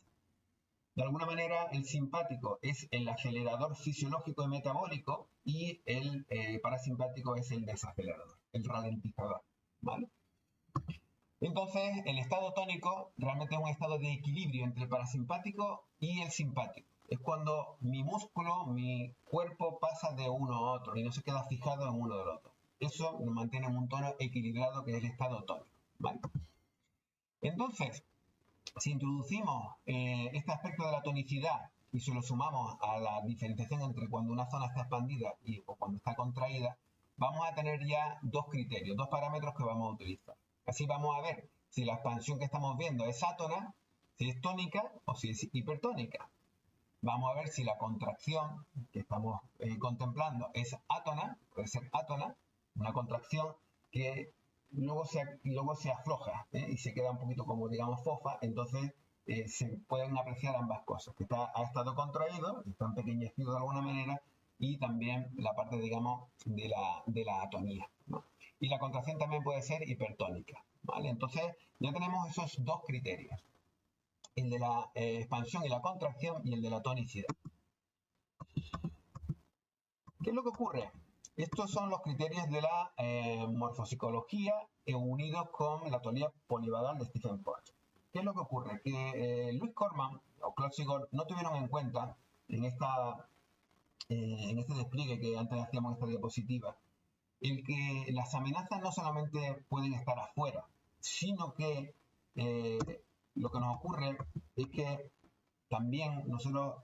De alguna manera, el simpático es el acelerador fisiológico y metabólico y el parasimpático es el desacelerador, el ralentizador, ¿vale? Entonces, el estado tónico realmente es un estado de equilibrio entre el parasimpático y el simpático. Es cuando mi músculo, mi cuerpo pasa de uno a otro y no se queda fijado en uno del otro. Eso nos mantiene en un tono equilibrado, que es el estado tónico, ¿vale? Entonces, si introducimos este aspecto de la tonicidad y se lo sumamos a la diferenciación entre cuando una zona está expandida o cuando está contraída, vamos a tener ya dos criterios, dos parámetros que vamos a utilizar. Así vamos a ver si la expansión que estamos viendo es átona, si es tónica o si es hipertónica. Vamos a ver si la contracción que estamos contemplando es átona, puede ser átona, una contracción que luego se afloja y se queda un poquito como, digamos, fofa. Entonces se pueden apreciar ambas cosas, que ha estado contraído, está empequeñecido de alguna manera, y también la parte, digamos, de la atonía, ¿no? Y la contracción también puede ser hipertónica, ¿vale? Entonces ya tenemos esos dos criterios, el de la expansión y la contracción y el de la tonicidad. ¿Qué es lo que ocurre? Estos son los criterios de la morfopsicología unidos con la teoría polivagal de Stephen Porges. ¿Qué es lo que ocurre? Que Luis Corman o Claude Sigord no tuvieron en cuenta en este despliegue que antes hacíamos en esta diapositiva, el que las amenazas no solamente pueden estar afuera, sino que lo que nos ocurre es que también nosotros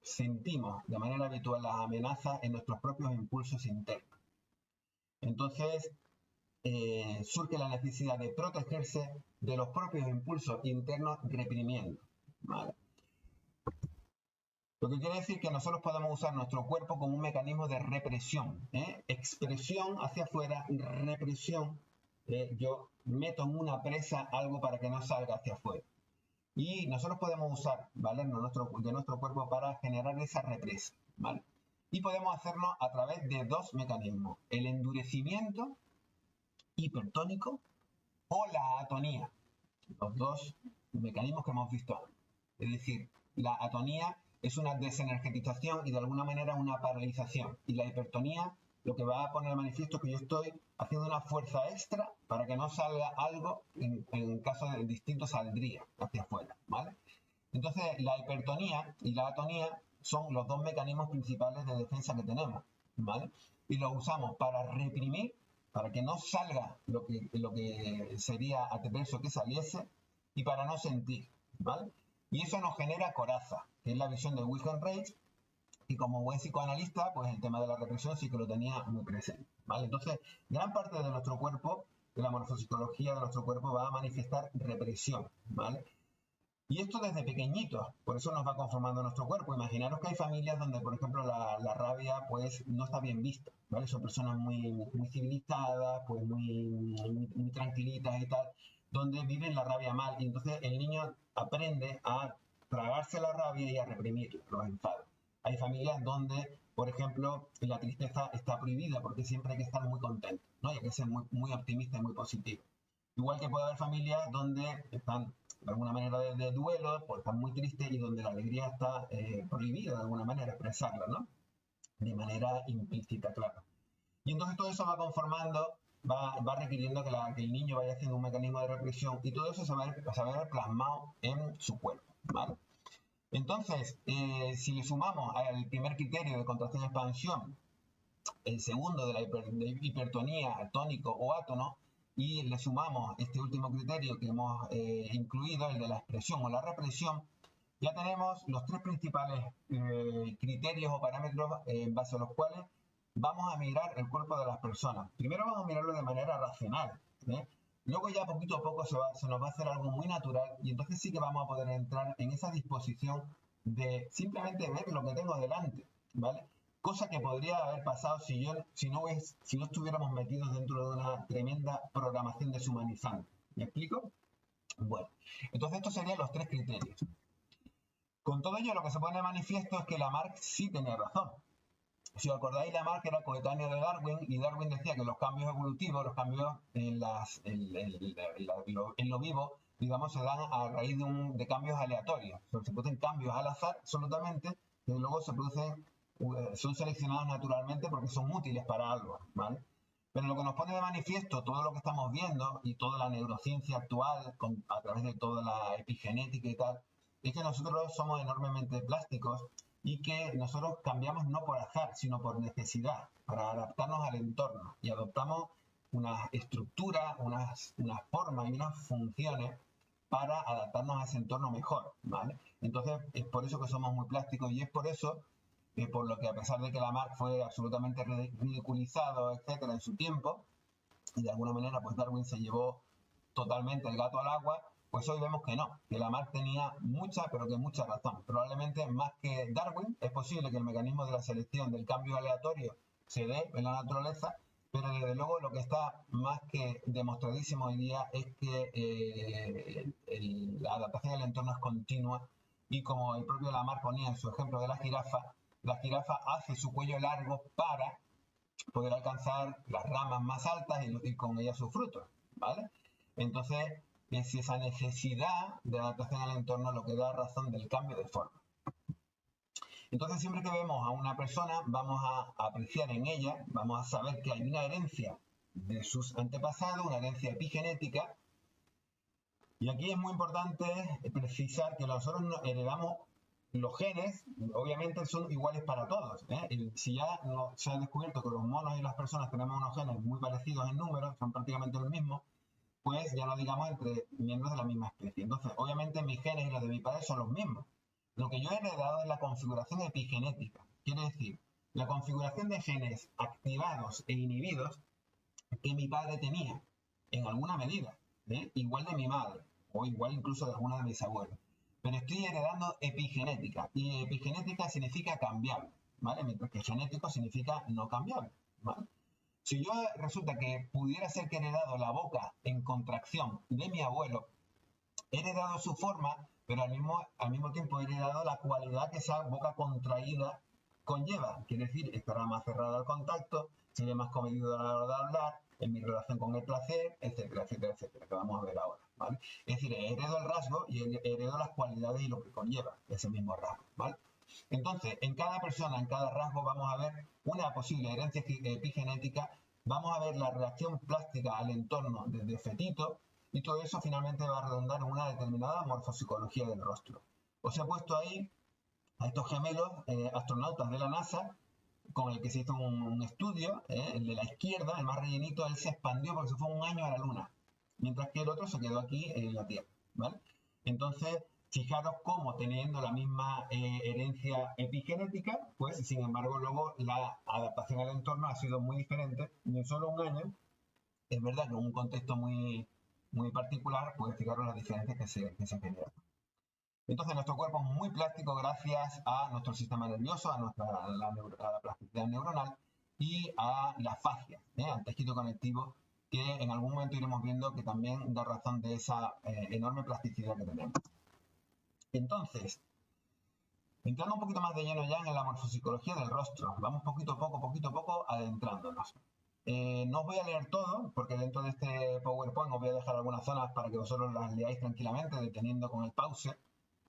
sentimos de manera habitual las amenazas en nuestros propios impulsos internos. Entonces surge la necesidad de protegerse de los propios impulsos internos reprimiendo, ¿vale? Lo que quiere decir que nosotros podemos usar nuestro cuerpo como un mecanismo de represión, expresión hacia afuera, represión. Yo meto en una presa algo para que no salga hacia afuera. Y nosotros podemos usar, ¿vale?, de nuestro cuerpo para generar esa represa, ¿vale? Y podemos hacerlo a través de dos mecanismos: el endurecimiento hipertónico o la atonía, los dos mecanismos que hemos visto antes. Es decir, la atonía es una desenergetización y de alguna manera una paralización, y la hipertonía lo que va a poner de manifiesto es que yo estoy haciendo una fuerza extra para que no salga algo, en caso de distinto saldría hacia afuera, ¿vale? Entonces, la hipertonía y la atonía son los dos mecanismos principales de defensa que tenemos, ¿vale? Y los usamos para reprimir, para que no salga lo que sería adverso que saliese, y para no sentir, ¿vale? Y eso nos genera coraza, que es la visión de Wilhelm Reich, y como buen psicoanalista, pues el tema de la represión sí que lo tenía muy presente, ¿vale? Entonces, gran parte de nuestro cuerpo, de la morfopsicología de nuestro cuerpo, va a manifestar represión, ¿vale? Y esto desde pequeñitos, por eso nos va conformando nuestro cuerpo. Imaginaros que hay familias donde, por ejemplo, la rabia pues no está bien vista, ¿vale? Son personas muy civilizadas, pues muy tranquilitas y tal, donde viven la rabia mal, y entonces el niño aprende a tragarse la rabia y a reprimir los enfados. Hay familias donde, por ejemplo, la tristeza está prohibida porque siempre hay que estar muy contento, ¿no? Hay que ser muy optimista y muy positivo. Igual que puede haber familias donde están de alguna manera de duelo, porque están muy tristes, y donde la alegría está prohibida de alguna manera expresarla, ¿no? De manera implícita, claro. Y entonces todo eso va conformando, va requiriendo que el niño vaya haciendo un mecanismo de represión, y todo eso se va a ver plasmado en su cuerpo, ¿vale? Entonces, si le sumamos al primer criterio de contracción y expansión, el segundo de la hipertonía, tónico o átono, y le sumamos este último criterio que hemos incluido, el de la expresión o la represión, ya tenemos los tres principales criterios o parámetros en base a los cuales vamos a mirar el cuerpo de las personas. Primero vamos a mirarlo de manera racional, ¿eh? Luego ya poquito a poco se nos va a hacer algo muy natural y entonces sí que vamos a poder entrar en esa disposición de simplemente ver lo que tengo delante, ¿vale? Cosa que podría haber pasado si no estuviéramos metidos dentro de una tremenda programación deshumanizante. ¿Me explico? Bueno, entonces estos serían los tres criterios. Con todo ello, lo que se pone de manifiesto es que Lamarck sí tenía razón. Si os acordáis, Lamarck era coetáneo de Darwin y Darwin decía que los cambios evolutivos, los cambios en lo vivo, digamos, se dan a raíz de cambios aleatorios. O sea, se producen cambios al azar absolutamente y luego son seleccionados naturalmente porque son útiles para algo, ¿vale? Pero lo que nos pone de manifiesto todo lo que estamos viendo y toda la neurociencia actual a través de toda la epigenética y tal, es que nosotros somos enormemente plásticos y que nosotros cambiamos no por azar, sino por necesidad, para adaptarnos al entorno y adoptamos unas estructuras, unas formas y unas funciones para adaptarnos a ese entorno mejor, ¿vale? Entonces es por eso que somos muy plásticos y es por eso por lo que a pesar de que Lamarck fue absolutamente ridiculizado, etcétera, en su tiempo, y de alguna manera pues Darwin se llevó totalmente el gato al agua, pues hoy vemos que no, que Lamarck tenía mucha, pero que mucha razón. Probablemente más que Darwin, es posible que el mecanismo de la selección del cambio aleatorio se dé en la naturaleza, pero desde luego lo que está más que demostradísimo hoy día es que la adaptación al entorno es continua y como el propio Lamarck ponía en su ejemplo de la jirafa hace su cuello largo para poder alcanzar las ramas más altas y con ellas sus frutos, ¿vale? Entonces, es esa necesidad de adaptación al entorno lo que da razón del cambio de forma. Entonces, siempre que vemos a una persona, vamos a apreciar en ella, vamos a saber que hay una herencia de sus antepasados, una herencia epigenética, y aquí es muy importante precisar que nosotros heredamos los genes, obviamente son iguales para todos, ¿eh? Si ya se ha descubierto que los monos y las personas tenemos unos genes muy parecidos en número, son prácticamente los mismos, pues ya no digamos entre miembros de la misma especie. Entonces, obviamente mis genes y los de mi padre son los mismos. Lo que yo he heredado es la configuración epigenética, quiere decir, la configuración de genes activados e inhibidos que mi padre tenía, en alguna medida, igual de mi madre, o igual incluso de alguna de mis abuelos. Pero estoy heredando epigenética, y epigenética significa cambiable, ¿vale? Mientras que genético significa no cambiable, ¿vale? Si yo resulta que pudiera ser que he heredado la boca en contracción de mi abuelo, he heredado su forma, pero al mismo tiempo he heredado la cualidad que esa boca contraída conlleva. Quiere decir, estará más cerrada al contacto, seré más comedido a la hora de hablar, en mi relación con el placer, etcétera, etcétera, etcétera, que vamos a ver ahora, ¿vale? Es decir, heredo el rasgo y heredo las cualidades y lo que conlleva ese mismo rasgo, ¿vale? Entonces, en cada persona, en cada rasgo, vamos a ver una posible herencia epigenética, vamos a ver la reacción plástica al entorno desde fetito, y todo eso finalmente va a redundar en una determinada morfopsicología del rostro. Os he puesto ahí a estos gemelos astronautas de la NASA con el que se hizo un estudio, el de la izquierda, el más rellenito, él se expandió porque se fue un año a la Luna, mientras que el otro se quedó aquí en la Tierra, ¿vale? Entonces, fijaros cómo teniendo la misma herencia epigenética, pues sin embargo luego la adaptación al entorno ha sido muy diferente, y en solo un año, es verdad que en un contexto muy particular, pues fijaros las diferencias que se generan. Entonces, nuestro cuerpo es muy plástico gracias a nuestro sistema nervioso, a la plasticidad neuronal y a la fascia, al tejido conectivo, que en algún momento iremos viendo que también da razón de esa enorme plasticidad que tenemos. Entonces, entrando un poquito más de lleno ya en la morfopsicología del rostro, vamos poquito a poco adentrándonos. No os voy a leer todo, porque dentro de este PowerPoint os voy a dejar algunas zonas para que vosotros las leáis tranquilamente, deteniendo con el pause.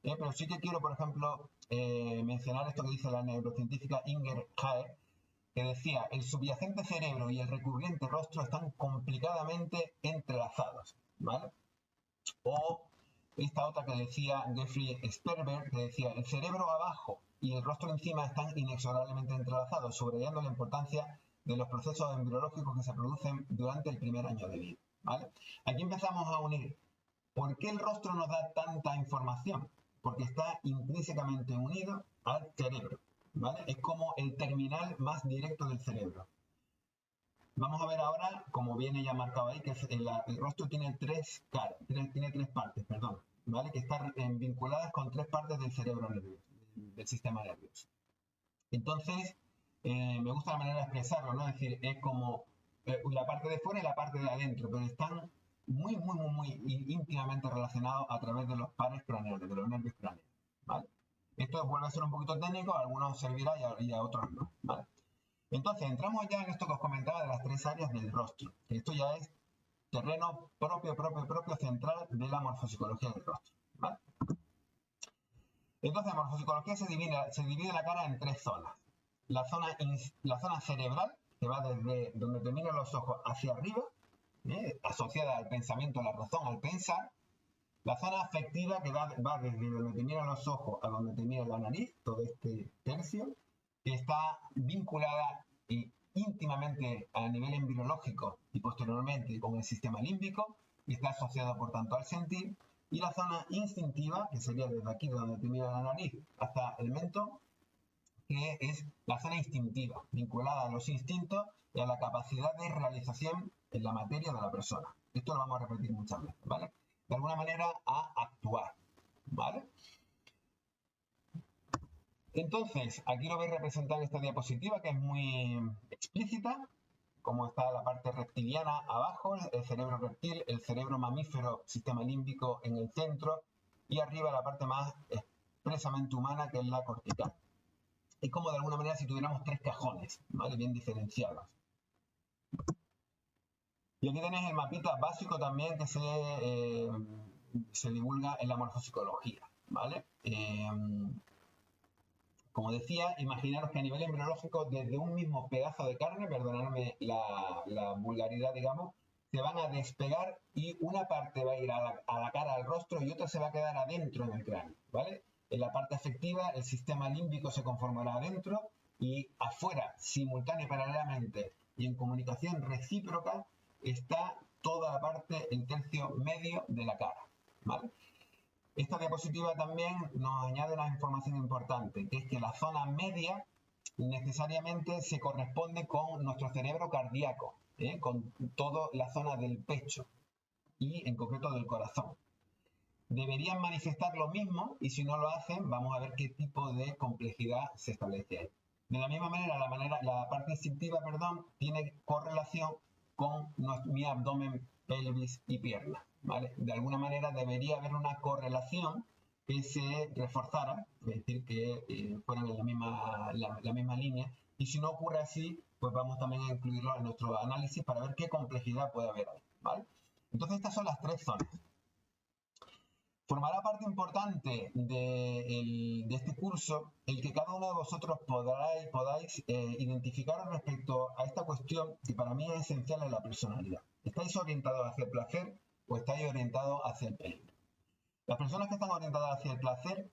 Pero sí que quiero, por ejemplo, mencionar esto que dice la neurocientífica Inger Jae, que decía, el subyacente cerebro y el recurrente rostro están complicadamente entrelazados, ¿vale? O esta otra que decía Jeffrey Sperber, que decía, el cerebro abajo y el rostro encima están inexorablemente entrelazados, subrayando la importancia de los procesos embriológicos que se producen durante el primer año de vida, ¿vale? Aquí empezamos a unir. ¿Por qué el rostro nos da tanta información? Porque está intrínsecamente unido al cerebro, ¿vale? Es como el terminal más directo del cerebro. Vamos a ver ahora, como viene ya marcado ahí, que el rostro tiene tres caras, tiene tres partes, perdón, ¿vale? Que están vinculadas con tres partes del cerebro nervioso, del sistema nervioso. Entonces, me gusta la manera de expresarlo, ¿no? Es decir, es como la parte de fuera y la parte de adentro, pero están muy íntimamente relacionados a través de los pares craneales, de los nervios craneales, ¿vale? Esto vuelve a ser un poquito técnico, a algunos servirá y a otros no, ¿vale? Entonces, entramos ya en esto que os comentaba de las tres áreas del rostro, que esto ya es terreno propio central de la morfopsicología del rostro, ¿vale? Entonces, la morfopsicología se divide la cara en tres zonas. La zona cerebral, que va desde donde terminan los ojos hacia arriba, asociada al pensamiento, a la razón, al pensar. La zona afectiva, que va desde donde terminan los ojos a donde termina la nariz, todo este tercio, que está vinculada íntimamente a nivel embriológico y posteriormente con el sistema límbico, y está asociado por tanto al sentir. Y la zona instintiva, que sería desde aquí donde termina la nariz hasta el mentón, que es la zona instintiva, vinculada a los instintos y a la capacidad de realización en la materia de la persona. Esto lo vamos a repetir muchas veces, ¿vale? De alguna manera a actuar, ¿vale? Entonces, aquí lo veis representado en esta diapositiva, que es muy explícita, como está la parte reptiliana abajo, el cerebro reptil, el cerebro mamífero, sistema límbico en el centro, y arriba la parte más expresamente humana, que es la cortical. Es como de alguna manera si tuviéramos tres cajones, ¿vale? Bien diferenciados. Y aquí tenéis el mapita básico también que se divulga en la morfopsicología, ¿vale? Como decía, imaginaros que a nivel embriológico, desde un mismo pedazo de carne, perdonadme la vulgaridad, digamos, se van a despegar y una parte va a ir a la cara, al rostro, y otra se va a quedar adentro en el cráneo, ¿vale? En la parte afectiva, el sistema límbico se conformará adentro y afuera, simultáneo y paralelamente, y en comunicación recíproca, está toda la parte, el tercio medio de la cara, ¿vale? Esta diapositiva también nos añade una información importante, que es que la zona media necesariamente se corresponde con nuestro cerebro cardíaco, con toda la zona del pecho y en concreto del corazón. Deberían manifestar lo mismo y si no lo hacen, vamos a ver qué tipo de complejidad se establece ahí. De la misma manera, la parte instintiva, tiene correlación con mi abdomen, pelvis y pierna, ¿vale? De alguna manera debería haber una correlación que se reforzara, es decir, que fueran en la misma línea, y si no ocurre así, pues vamos también a incluirlo en nuestro análisis para ver qué complejidad puede haber ahí, ¿vale? Entonces estas son las tres zonas. Formará parte importante de este curso el que cada uno de vosotros podáis identificaros respecto a esta cuestión que para mí es esencial en la personalidad. ¿Estáis orientados hacia el placer o estáis orientados hacia el peligro? Las personas que están orientadas hacia el placer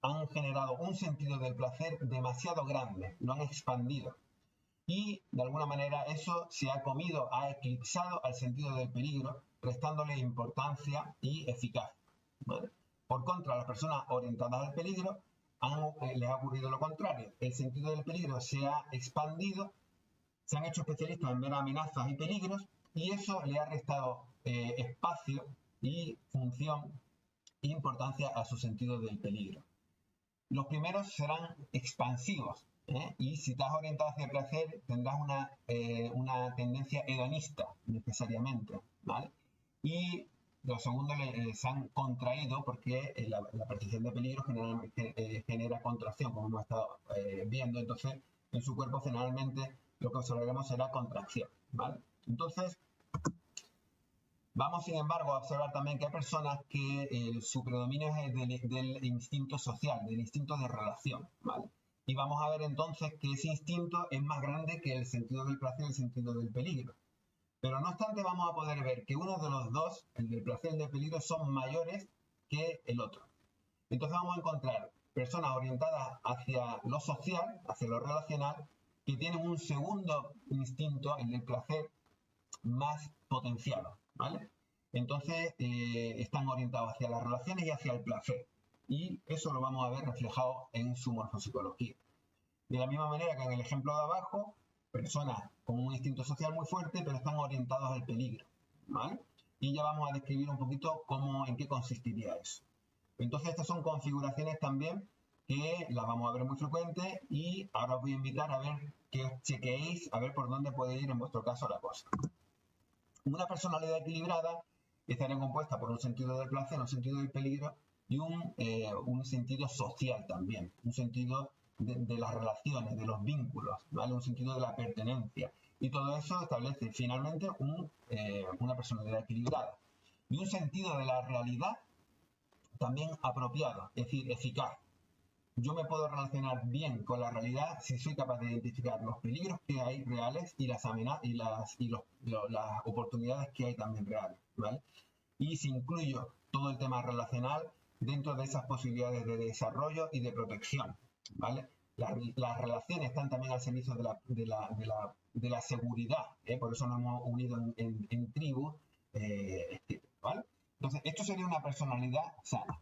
han generado un sentido del placer demasiado grande, lo han expandido. Y de alguna manera eso se ha comido, ha eclipsado al sentido del peligro, restándole importancia y eficacia, ¿vale? Por contra, las personas orientadas al peligro les ha ocurrido lo contrario. El sentido del peligro se ha expandido, se han hecho especialistas en ver amenazas y peligros, y eso le ha restado espacio y función e importancia a su sentido del peligro. Los primeros serán expansivos, y si estás orientado hacia el placer tendrás una tendencia hedonista necesariamente, ¿vale? Y los segundos se han contraído porque la percepción de peligro genera contracción, como hemos estado viendo. Entonces en su cuerpo generalmente lo que observaremos será contracción, ¿vale? Entonces vamos, sin embargo, a observar también que hay personas que su predominio es del instinto social, del instinto de relación, ¿vale? Y vamos a ver entonces que ese instinto es más grande que el sentido del placer y el sentido del peligro. Pero no obstante, vamos a poder ver que uno de los dos, el del placer y el del peligro, son mayores que el otro. Entonces vamos a encontrar personas orientadas hacia lo social, hacia lo relacional, que tienen un segundo instinto, el del placer, más potenciado, ¿vale? Entonces están orientados hacia las relaciones y hacia el placer. y eso lo vamos a ver reflejado en su morfopsicología. De la misma manera que en el ejemplo de abajo, personas con un instinto social muy fuerte, pero están orientados al peligro, ¿vale? Y ya vamos a describir un poquito en qué consistiría eso. Entonces, estas son configuraciones también que las vamos a ver muy frecuentes y ahora os voy a invitar a ver que os chequeéis a ver por dónde puede ir en vuestro caso la cosa. Una personalidad equilibrada estaría compuesta por un sentido del placer, un sentido del peligro y un sentido social también, un sentido de las relaciones, de los vínculos, ¿vale? Un sentido de la pertenencia. Y todo eso establece finalmente una personalidad equilibrada. Y un sentido de la realidad también apropiado, es decir, eficaz. Yo me puedo relacionar bien con la realidad si soy capaz de identificar los peligros que hay reales y las amenazas y las oportunidades que hay también reales, ¿vale? Y si incluyo todo el tema relacional dentro de esas posibilidades de desarrollo y de protección, ¿vale? Las relaciones están también al servicio de la seguridad, ¿eh? Por eso nos hemos unido en tribus, ¿vale? Entonces, esto sería una personalidad sana.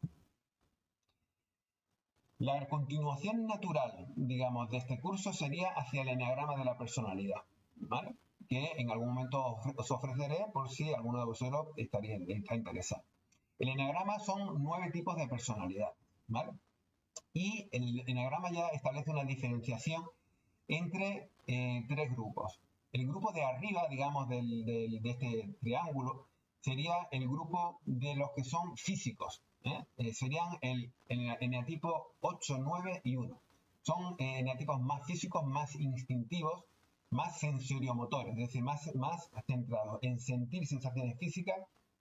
La continuación natural, digamos, de este curso sería hacia el eneagrama de la personalidad, ¿vale? Que en algún momento os ofreceré por si alguno de vosotros está interesado. El eneagrama son 9 tipos de personalidad, ¿vale? Y el eneagrama ya establece una diferenciación entre 3 grupos. El grupo de arriba, digamos, de este triángulo, sería el grupo de los que son físicos, serían el eneatipo 8, 9 y 1. Son eneatipos más físicos, más instintivos, más sensoriomotores, es decir, más centrados en sentir sensaciones físicas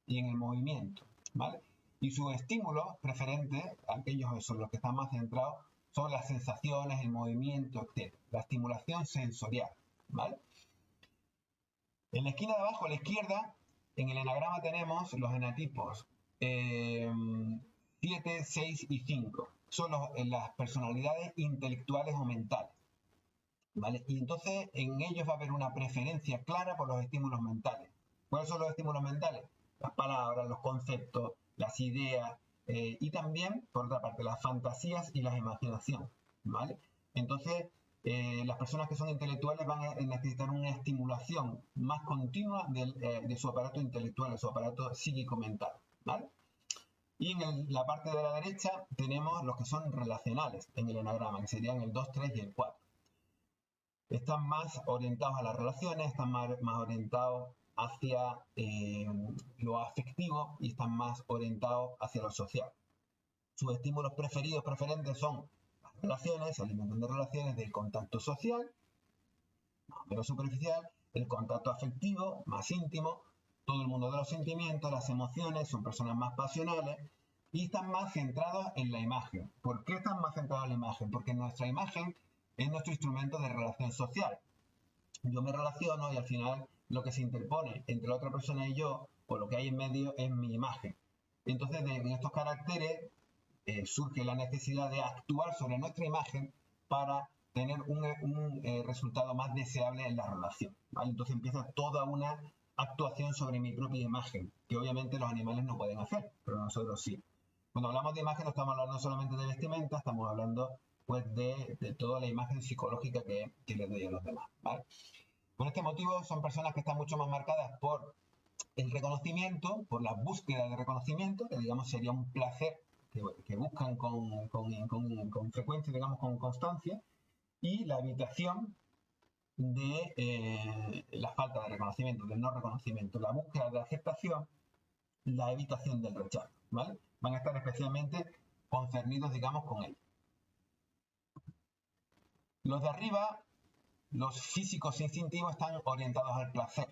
y en el movimiento, ¿vale? Y su estímulo preferente, aquellos son los que están más centrados, son las sensaciones, el movimiento, etc. La estimulación sensorial, ¿vale? En la esquina de abajo a la izquierda, en el enagrama tenemos los enatipos 7, 6 y 5. Son las personalidades intelectuales o mentales, ¿vale? Y entonces en ellos va a haber una preferencia clara por los estímulos mentales. ¿Cuáles son los estímulos mentales? Las palabras, los conceptos, las ideas y también, por otra parte, las fantasías y las imaginaciones, ¿vale? Entonces, las personas que son intelectuales van a necesitar una estimulación más continua de su aparato intelectual, de su aparato psíquico-mental, ¿vale? Y en la parte de la derecha tenemos los que son relacionales en el enagrama, que serían el 2, 3 y el 4. Están más orientados a las relaciones, están más orientados hacia lo afectivo y están más orientados hacia lo social. Sus estímulos preferentes son las relaciones, se alimentan de relaciones, del contacto social, más o menos superficial, el contacto afectivo, más íntimo, todo el mundo de los sentimientos, las emociones, son personas más pasionales y están más centrados en la imagen. ¿Por qué están más centrados en la imagen? Porque nuestra imagen es nuestro instrumento de relación social. Yo me relaciono y al final lo que se interpone entre la otra persona y yo, o lo que hay en medio, es mi imagen. Entonces, en estos caracteres surge la necesidad de actuar sobre nuestra imagen para tener un resultado más deseable en la relación, ¿vale? Entonces empieza toda una actuación sobre mi propia imagen, que obviamente los animales no pueden hacer, pero nosotros sí. Cuando hablamos de imagen no estamos hablando solamente de vestimenta, estamos hablando pues de toda la imagen psicológica que les doy a los demás, ¿vale? Por este motivo son personas que están mucho más marcadas por el reconocimiento, por la búsqueda de reconocimiento, que digamos sería un placer que buscan con frecuencia, digamos con constancia, y la evitación de la falta de reconocimiento, del no reconocimiento, la búsqueda de aceptación, la evitación del rechazo, ¿vale? Van a estar especialmente concernidos, digamos, con ello. Los de arriba, los físicos instintivos, están orientados al placer.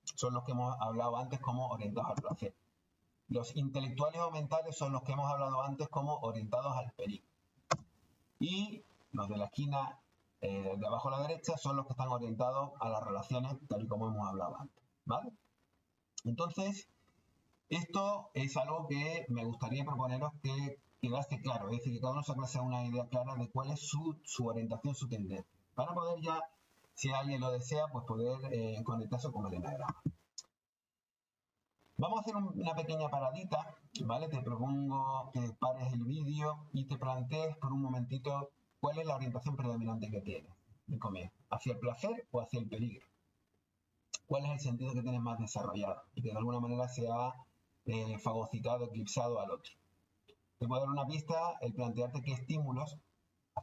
Son los que hemos hablado antes como orientados al placer. Los intelectuales o mentales son los que hemos hablado antes como orientados al peligro. Y los de la esquina de abajo a la derecha son los que están orientados a las relaciones, tal y como hemos hablado antes, ¿vale? Entonces, esto es algo que me gustaría proponeros que quedase claro, es decir, que cada uno se haga una idea clara de cuál es su orientación, su tendencia, para poder ya, si alguien lo desea, pues poder conectarse con el enagrama. Vamos a hacer una pequeña paradita, ¿vale? Te propongo que pares el vídeo y te plantees por un momentito cuál es la orientación predominante que tienes de comer, hacia el placer o hacia el peligro. ¿Cuál es el sentido que tienes más desarrollado y que de alguna manera se ha fagocitado, eclipsado al otro? Te puedo dar una pista, el plantearte hacia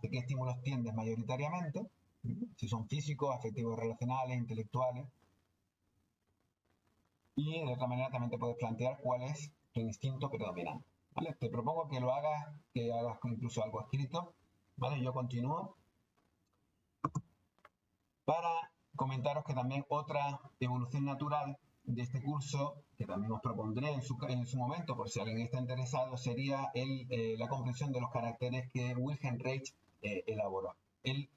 qué estímulos tiendes mayoritariamente, si son físicos, afectivos, relacionales, intelectuales. Y de otra manera también te puedes plantear cuál es tu instinto predominante, ¿vale? Te propongo que lo hagas, que hagas incluso algo escrito, ¿vale? Yo continúo para comentaros que también otra evolución natural de este curso, que también os propondré en su momento, por si alguien está interesado, sería la comprensión de los caracteres que Wilhelm Reich elaboró. Él,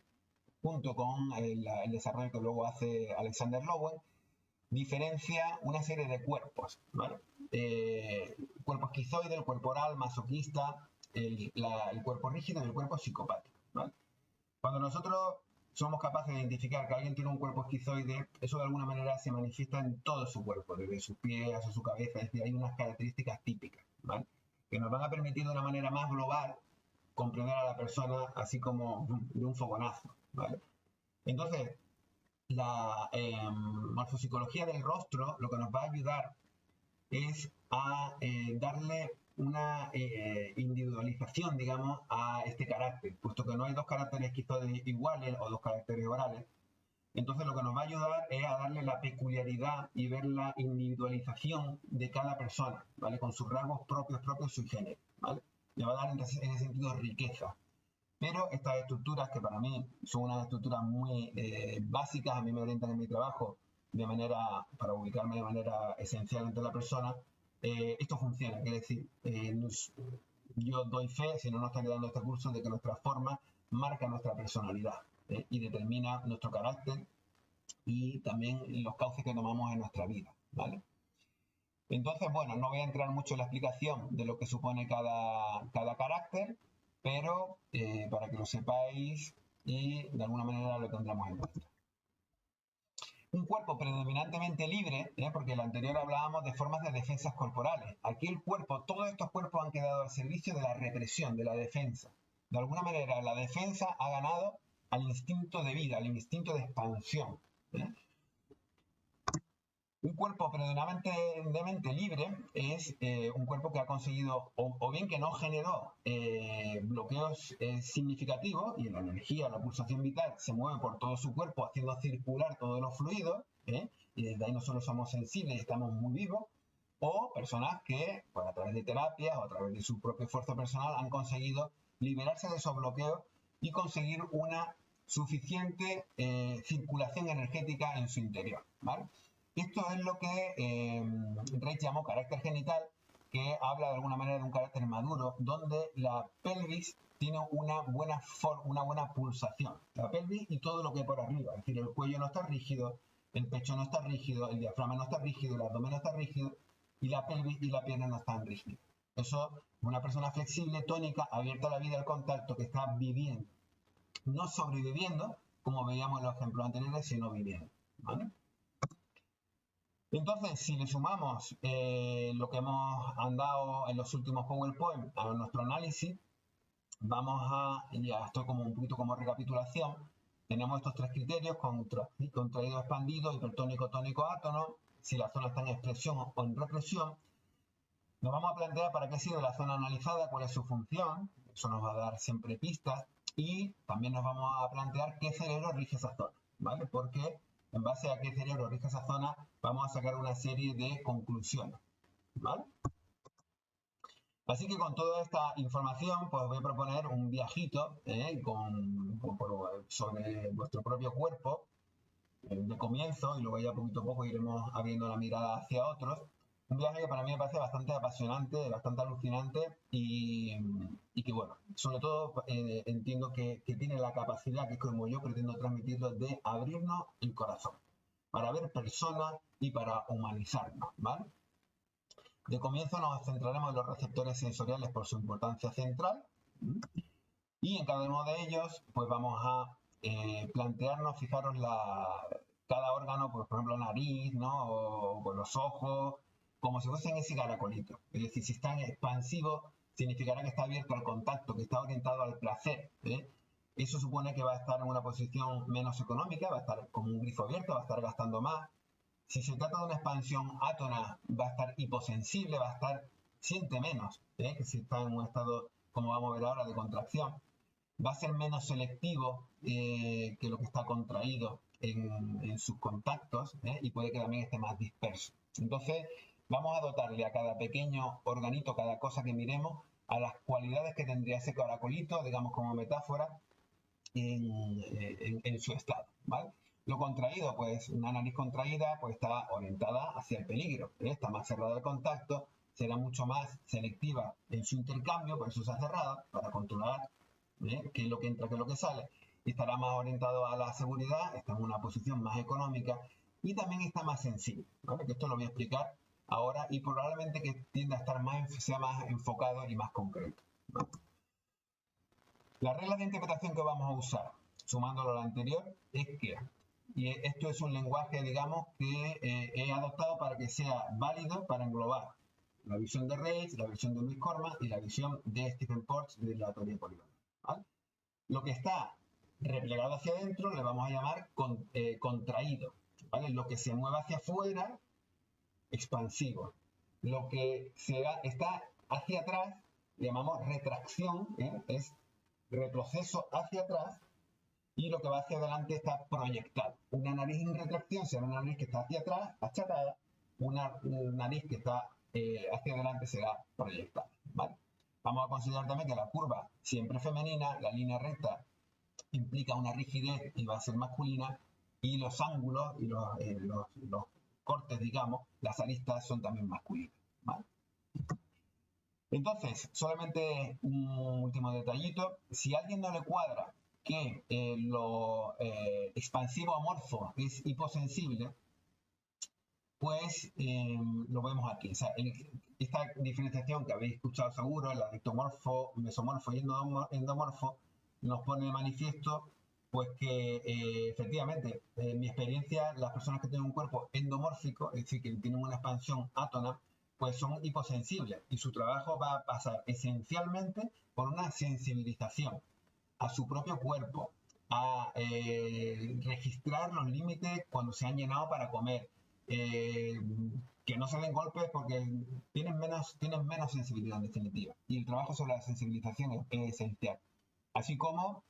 junto con el desarrollo que luego hace Alexander Lowen, diferencia una serie de cuerpos, ¿vale? Cuerpo esquizoide, el cuerpo oral, masoquista, el cuerpo rígido y el cuerpo psicopático, ¿vale? Cuando nosotros somos capaces de identificar que alguien tiene un cuerpo esquizoide, eso de alguna manera se manifiesta en todo su cuerpo, desde sus pies a su cabeza, es decir, hay unas características típicas, ¿vale? Que nos van a permitir de una manera más global comprender a la persona así como de un fogonazo, ¿vale? Entonces, la morfopsicología del rostro lo que nos va a ayudar es a darle una individualización, digamos, a este carácter, puesto que no hay dos caracteres esquizoides iguales o dos caracteres orales. Entonces lo que nos va a ayudar es a darle la peculiaridad y ver la individualización de cada persona, ¿vale? Con sus rasgos propios sui generis, ¿vale? Le va a dar en ese sentido riqueza. Pero estas estructuras, que para mí son unas estructuras muy básicas, a mí me orientan en mi trabajo de manera, para ubicarme de manera esencial entre la persona, esto funciona. Es decir, yo doy fe, si no nos están dando este curso, de que nuestra forma marca nuestra personalidad y determina nuestro carácter y también los cauces que tomamos en nuestra vida, ¿vale? Entonces, bueno, no voy a entrar mucho en la explicación de lo que supone cada carácter, pero para que lo sepáis y de alguna manera lo tendremos en cuenta. Un cuerpo predominantemente libre, porque en el anterior hablábamos de formas de defensas corporales. Aquí el cuerpo, todos estos cuerpos han quedado al servicio de la represión, de la defensa. De alguna manera la defensa ha ganado al instinto de vida, al instinto de expansión. Un cuerpo predominantemente libre es un cuerpo que ha conseguido, o bien que no generó bloqueos significativos, y la energía, la pulsación vital se mueve por todo su cuerpo haciendo circular todos los fluidos, y desde ahí nosotros somos sensibles y estamos muy vivos, o personas que, pues, a través de terapias o a través de su propio esfuerzo personal han conseguido liberarse de esos bloqueos y conseguir una suficiente circulación energética en su interior, ¿vale? Esto es lo que Reich llamó carácter genital, que habla de alguna manera de un carácter maduro, donde la pelvis tiene una buena pulsación. La pelvis y todo lo que hay por arriba, es decir, el cuello no está rígido, el pecho no está rígido, el diafragma no está rígido, el abdomen no está rígido, y la pelvis y la pierna no están rígidas. Eso es una persona flexible, tónica, abierta a la vida, al contacto, que está viviendo. No sobreviviendo, como veíamos en los ejemplos anteriores, sino viviendo, ¿vale? Entonces, si le sumamos lo que hemos andado en los últimos PowerPoint a nuestro análisis, vamos a, ya esto como un poquito como recapitulación, tenemos estos tres criterios: contraído, expandido, hipertónico, tónico, átono, si la zona está en expresión o en represión. Nos vamos a plantear para qué sirve la zona analizada, cuál es su función, eso nos va a dar siempre pistas, y también nos vamos a plantear qué cerebro rige esa zona, ¿vale? Porque en base a qué cerebro rige esa zona, vamos a sacar una serie de conclusiones, ¿vale? Así que con toda esta información, pues voy a proponer un viajito sobre vuestro propio cuerpo de comienzo, y luego ya poquito a poco iremos abriendo la mirada hacia otros. Un viaje que para mí me parece bastante apasionante, bastante alucinante y que, bueno, sobre todo entiendo que tiene la capacidad, que es como yo pretendo transmitirlo, de abrirnos el corazón para ver personas y para humanizarnos, ¿vale? De comienzo nos centraremos en los receptores sensoriales por su importancia central, y en cada uno de ellos pues vamos a plantearnos, fijaros, cada órgano, pues, por ejemplo, nariz, ¿no? O los ojos, como si fuesen ese caracolito. Es decir, si está en expansivo, significará que está abierto al contacto, que está orientado al placer. Eso supone que va a estar en una posición menos económica, va a estar como un grifo abierto, va a estar gastando más. Si se trata de una expansión átona, va a estar hiposensible, va a estar, siente menos, que si está en un estado, como vamos a ver ahora, de contracción. Va a ser menos selectivo que lo que está contraído en sus contactos, y puede que también esté más disperso. Entonces, vamos a dotarle a cada pequeño organito, cada cosa que miremos, a las cualidades que tendría ese caracolito, digamos como metáfora, en su estado, ¿vale? Lo contraído, pues una nariz contraída pues está orientada hacia el peligro, está más cerrada al contacto, será mucho más selectiva en su intercambio, por eso está cerrada, para controlar qué es lo que entra, qué es lo que sale, y estará más orientado a la seguridad, está en una posición más económica y también está más sensible, ¿vale? Que esto lo voy a explicar ahora y probablemente que tienda a estar sea más enfocado y más concreto, ¿vale? Las reglas de interpretación que vamos a usar, sumándolo a lo anterior, es que, y esto es un lenguaje, digamos, que he adoptado para que sea válido para englobar la visión de Reitz, la visión de Luis Corman y la visión de Stephen Porges de la teoría poligonal, ¿vale? Lo que está replegado hacia adentro le vamos a llamar contraído, ¿vale? Lo que se mueve hacia afuera, expansivo. Lo que está hacia atrás, le llamamos retracción, es retroceso hacia atrás, y lo que va hacia adelante está proyectado. Una nariz en retracción será una nariz que está hacia atrás, achatada. Una nariz que está hacia adelante será proyectada, ¿vale? Vamos a considerar también que la curva siempre femenina, la línea recta implica una rigidez y va a ser masculina, y los ángulos y los cortes, digamos, las aristas son también masculinas, ¿vale? Entonces, solamente un último detallito. Si a alguien no le cuadra que lo expansivo amorfo es hiposensible, pues lo vemos aquí. O sea, esta diferenciación que habéis escuchado seguro, la de ectomorfo, mesomorfo y endomorfo, nos pone de manifiesto pues que efectivamente, en mi experiencia, las personas que tienen un cuerpo endomórfico, es decir, que tienen una expansión átona, pues son hiposensibles y su trabajo va a pasar esencialmente por una sensibilización a su propio cuerpo, a registrar los límites cuando se han llenado para comer, que no se den golpes porque tienen menos sensibilidad en definitiva. Y el trabajo sobre la sensibilización es esencial. Así como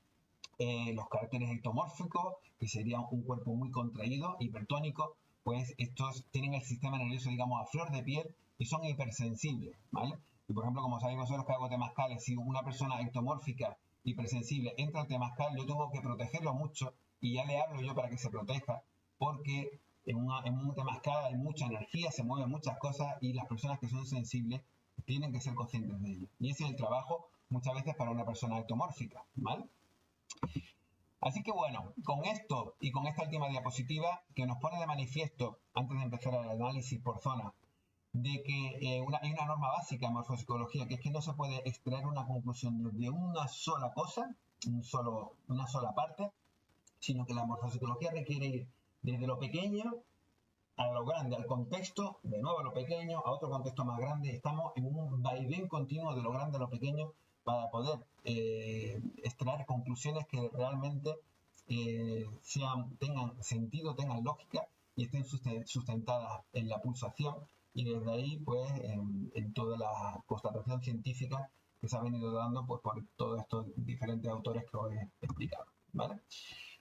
los caracteres ectomórficos, que serían un cuerpo muy contraído, hipertónico, pues estos tienen el sistema nervioso, digamos, a flor de piel y son hipersensibles, ¿vale? Y por ejemplo, como sabéis vosotros que hago temazcales, si una persona ectomórfica hipersensible entra al temazcal, yo tengo que protegerlo mucho y ya le hablo yo para que se proteja, porque en un temazcal hay mucha energía, se mueven muchas cosas y las personas que son sensibles tienen que ser conscientes de ello. Y ese es el trabajo muchas veces para una persona ectomórfica, ¿vale? Así que bueno, con esto y con esta última diapositiva que nos pone de manifiesto, antes de empezar el análisis por zona, de que hay una norma básica en morfopsicología, que es que no se puede extraer una conclusión de una sola cosa, una sola parte, sino que la morfopsicología requiere ir desde lo pequeño a lo grande, al contexto, de nuevo a lo pequeño, a otro contexto más grande. Estamos en un vaivén continuo de lo grande a lo pequeño para poder extraer conclusiones que realmente tengan sentido, tengan lógica y estén sustentadas en la pulsación, y desde ahí pues en toda la constatación científica que se ha venido dando pues por todos estos diferentes autores que os he explicado, ¿vale?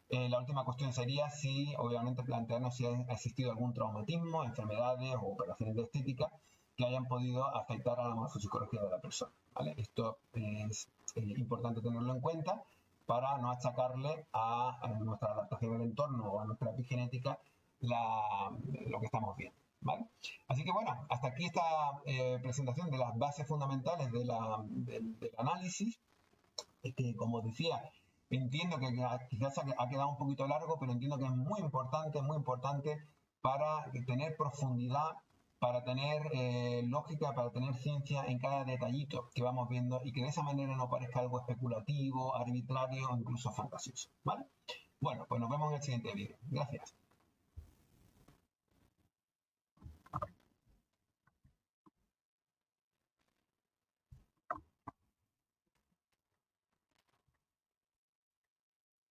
La última cuestión sería si, obviamente, plantearnos si ha existido algún traumatismo, enfermedades o operaciones de estética que hayan podido afectar a la morfopsicología de la persona, ¿vale? Esto es importante tenerlo en cuenta para no achacarle a nuestra adaptación al entorno o a nuestra epigenética lo que estamos viendo, ¿vale? Así que bueno, hasta aquí esta presentación de las bases fundamentales del análisis. Como decía, entiendo que quizás ha quedado un poquito largo, pero entiendo que es muy importante para tener profundidad, para tener lógica, para tener ciencia en cada detallito que vamos viendo y que de esa manera no parezca algo especulativo, arbitrario o incluso fantasioso, ¿vale? Bueno, pues nos vemos en el siguiente vídeo. Gracias.